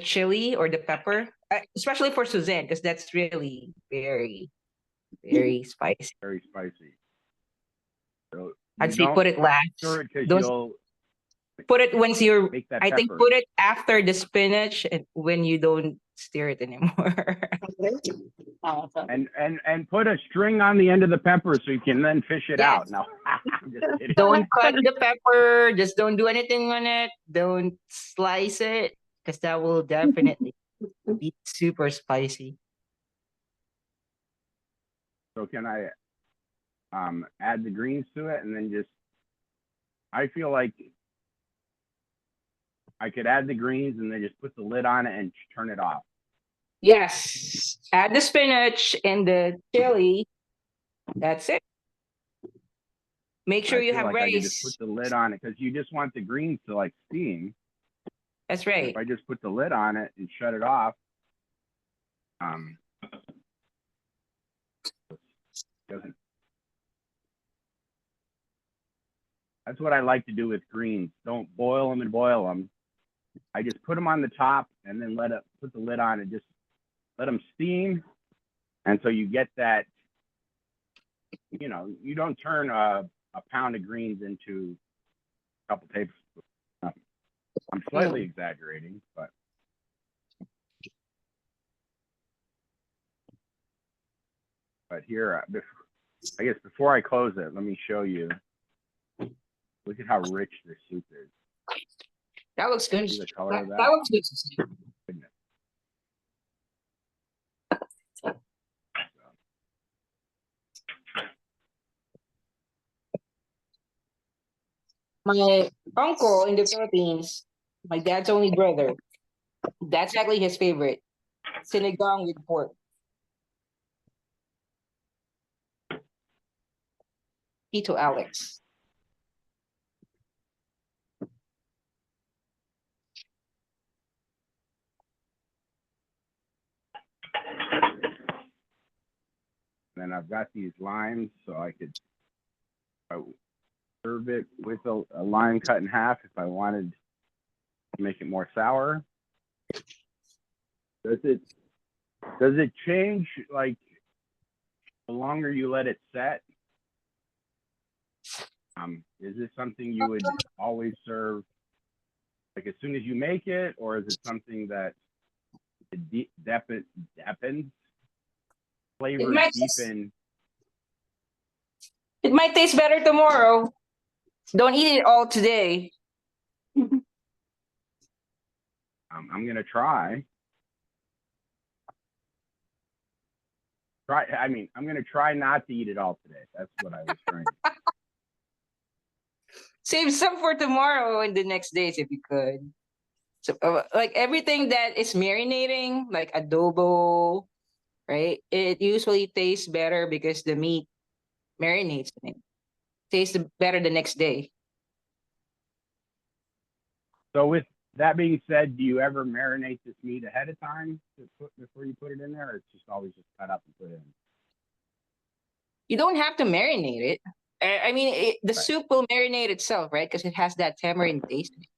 chili or the pepper, especially for Suzanne, because that's really very, very spicy. Very spicy. So I'd you say don't put it last. stir it because Don't you'll put it once you're. make that I think pepper. put it after the spinach and when you don't stir it anymore. And put a string on the end of the pepper so you can then fish it Yes. out. No, I'm just kidding. Don't cut the pepper. Just don't do anything on it. Don't slice it because that will definitely be super spicy. So can I add the greens to it and then just, I feel like I could add the greens and then just put the lid on it and turn it off. Yes. Add the spinach and the chili. That's it. Make sure I you feel have like I could just rice. put the lid on it because you just want the greens to like steam. That's right. If I just put the lid on it and shut it off, doesn't. That's what I like to do with greens. Don't boil them and boil them. I just put them on the top and then put the lid on and just let them steam. And so you get that, you know, you don't turn a pound of greens into a couple tablespoons. I'm slightly exaggerating, but here, I guess before I close it, let me show you. Look at how rich this soup is. That looks good. See the color of that? That looks good. Goodness. My uncle in the Philippines, my dad's only brother, that's actually his favorite. Sinigang with pork. Tito Alex. Then I've got these limes, so I could serve it with a lime cut in half if I wanted to make it more sour. Does it change like the longer you let it set? Is this something you would always serve like as soon as you make it, or is it something that deepens flavors deepen? It might taste better tomorrow. Don't eat it all today. I'm gonna try. I'm gonna try not to eat it all today. That's what I was trying to. Save some for tomorrow and the next days if you could. So, like everything that is marinating, like adobo, right? It usually tastes better because the meat marinates in it. Tastes better the next day. So with that being said, do you ever marinate this meat ahead of time before you put it in there, or it's just always just cut up and put in? You don't have to marinate it. I mean, the Right. soup will marinate itself, right? Because it has that tamarind taste in it.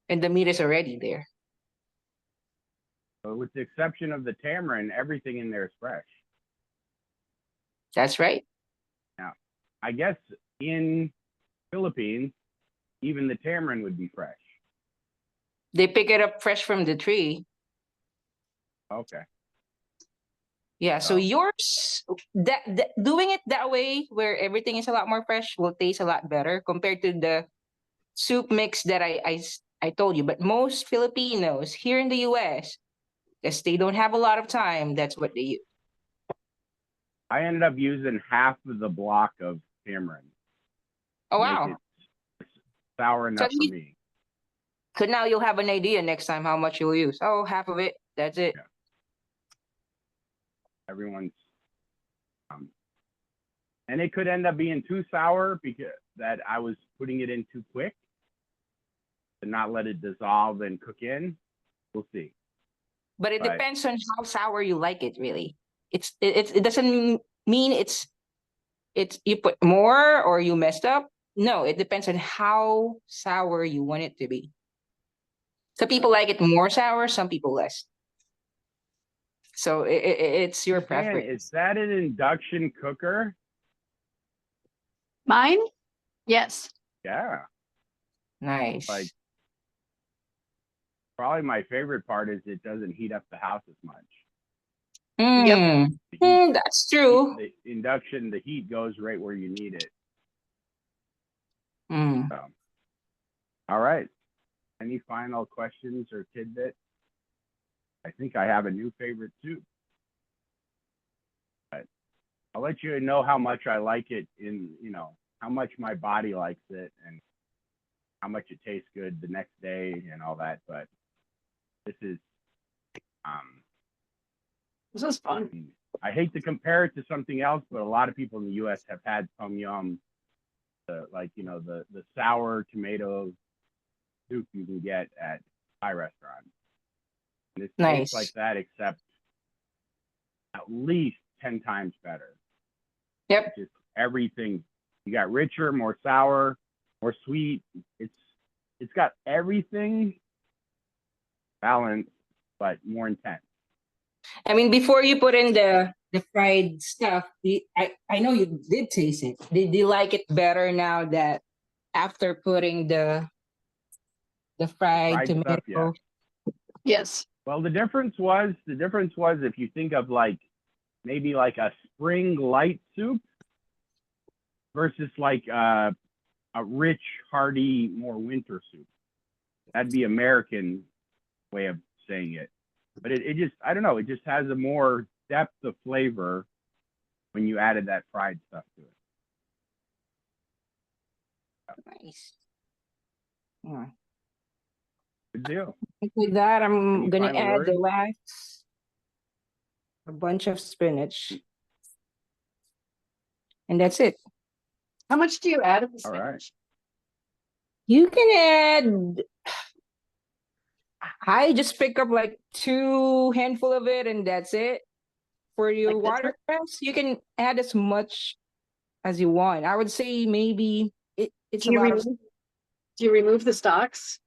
And the meat is already there. So with the exception of the tamarind, everything in there is fresh. That's right. Now, I guess in Philippines, even the tamarind would be fresh. They pick it up fresh from the tree. Okay. Yeah, so Oh. yours, that doing it that way, where everything is a lot more fresh, will taste a lot better compared to the soup mix that I I told you, but most Filipinos here in the US, because they don't have a lot of time, that's what they use. I ended up using half of the block of tamarind. Oh, Make wow. it sour enough for me. So now you'll have an idea next time how much you'll use. Oh, half of it. That's it. Yeah. Everyone's, and it could end up being too sour because that I was putting it in too quick to not let it dissolve and cook in. We'll see. But it depends on how sour you like it, really. It doesn't mean it's you put more or you messed up. No, it depends on how sour you want it to be. Some people like it more sour, some people less. So it's your preference. Is that an induction cooker? Mine? Yes. Yeah. Nice. Like, probably my favorite part is it doesn't heat up the house as much. That's true. The induction, the heat goes right where you need it. So, all right. Any final questions or tidbits? I think I have a new favorite soup. But I'll let you know how much I like it how much my body likes it and how much it tastes good the next day and all that. But this is fun. I hate to compare it to something else, but a lot of people in the US have had tom yum, the sour tomato soup you can get at Thai restaurants. And it tastes like that, except at least 10 times better. Yep. Just everything. You got richer, more sour, more sweet. It's got everything balanced, but more intense. I mean, before you put in the fried stuff, I know you did taste it. Did you like it better now that after putting the fried tomato? Stuff, yeah. Yes. Well, the difference was if you think of maybe a spring light soup versus a rich, hearty, more winter soup. That'd be American way of saying it. But it just, I don't know, it just has a more depth of flavor when you added that fried stuff to it. Nice. Yeah. Good deal. With that, I'm going to add words? a bunch of spinach. And that's it. How much do you add of the spinach? All right. You can add, I just pick up 2 handful of it and that's it. For your watercress, you can add as much as you want. I would say maybe it's do you remove the stalks?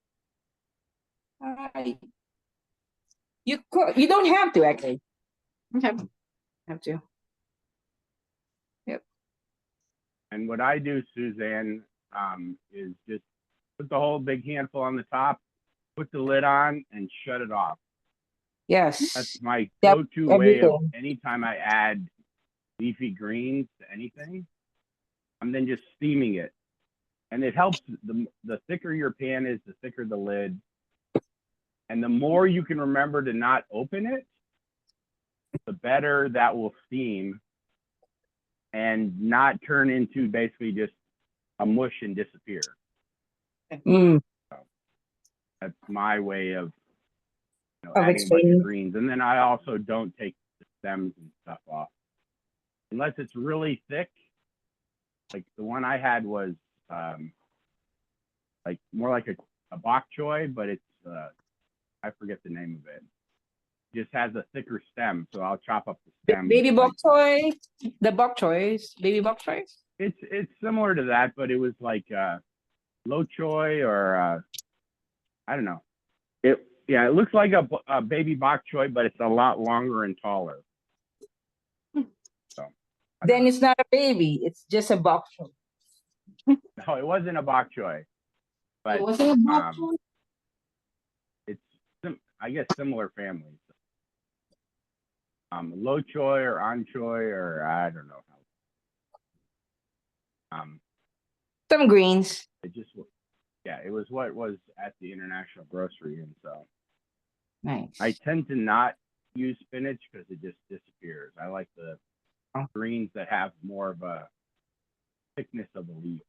You don't have to, actually. Okay. Have to. Yep. And what I do, Suzanne, is just put the whole big handful on the top, put the lid on, and shut it off. Yes. That's my go-to way of anytime I add leafy greens to anything. I'm then just steaming it. And it helps, the thicker your pan is, the thicker the lid. And the more you can remember to not open it, the better that will steam and not turn into basically just a mush and disappear. So that's my way of adding a bunch of greens. And then I also don't take the stems and stuff off. Unless it's really thick. Like the one I had was more like a bok choy, but it's I forget the name of it. It just has a thicker stem, so I'll chop up the stem. Baby bok choy, the bok choys, baby bok choys. It's similar to that, but it was like lo choy or I don't know. It looks like a baby bok choy, but it's a lot longer and taller. So then it's not a baby; it's just a bok choy. No, it wasn't a bok choy, but it wasn't a bok choy. It's I guess similar families. Lo choy or an choy or I don't know how. Some greens. It just Yeah, it was what was at the International Grocery, and so Nice. I tend to not use spinach because it just disappears. I like the Oh. greens that have more of a thickness of the leaf.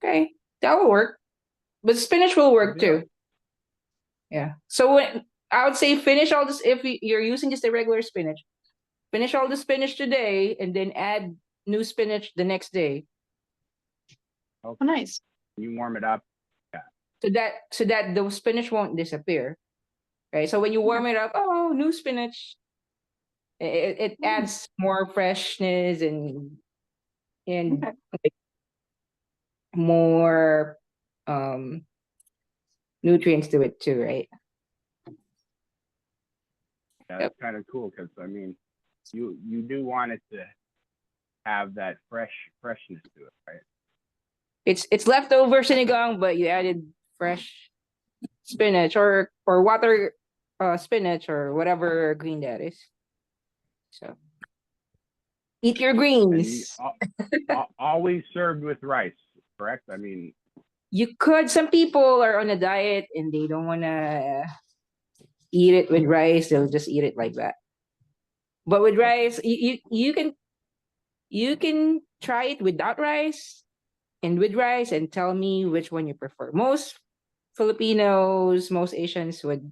Okay, that will work. But spinach will work Yeah. too. Yeah. So when I would say finish all this if you're using just the regular spinach. Finish all the spinach today and then add new spinach the next day. Oh, nice. You warm it up. So that the spinach won't disappear. Right. So when you warm it up, oh, new spinach. It adds more freshness and Okay. like, more um nutrients to it too, right? Yeah, Yep. it's kind of cool because I mean, you do want it to have that freshness to it, right? It's leftover sinigang, but you added fresh spinach or water spinach or whatever green that is. So eat your And greens. always served with rice, correct? I mean, You could. Some people are on a diet and they don't want to eat it with rice. They'll just eat it like that. But with rice, you can try it without rice and with rice and tell me which one you prefer. Most Filipinos, most Asians would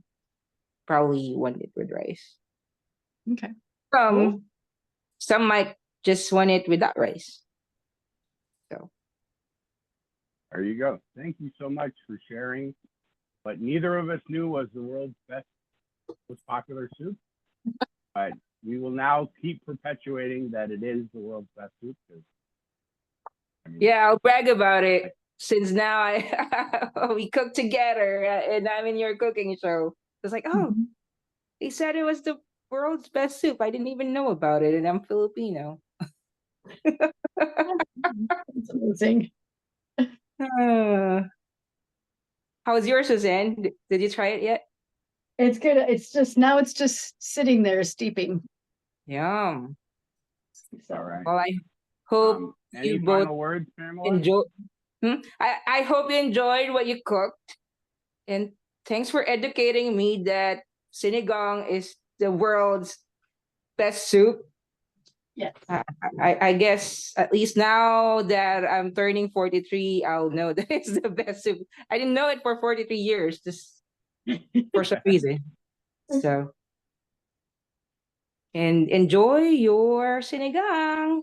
probably want it with rice. Okay. Some some might just want it without rice. So there you go. Thank you so much for sharing. But neither of us knew was the world's most popular soup. But we will now keep perpetuating that it is the world's best soup. I mean, yeah, I'll brag about it since now we cook together and I'm in your cooking show. It's like, oh, they said it was the world's best soup. I didn't even know about it, and I'm Filipino. That's amazing. How's yours, Suzanne? Did you try it yet? It's good. It's just sitting there steeping. Yum. So, all right. Well, I hope Any you both final words, Pamela? enjoy. I hope you enjoyed what you cooked, and thanks for educating me that sinigang is the world's best soup. yes. I guess at least now that I'm turning 43, I'll know that it's the best soup. I didn't know it for 43 years, just for some reason. So, and enjoy your sinigang.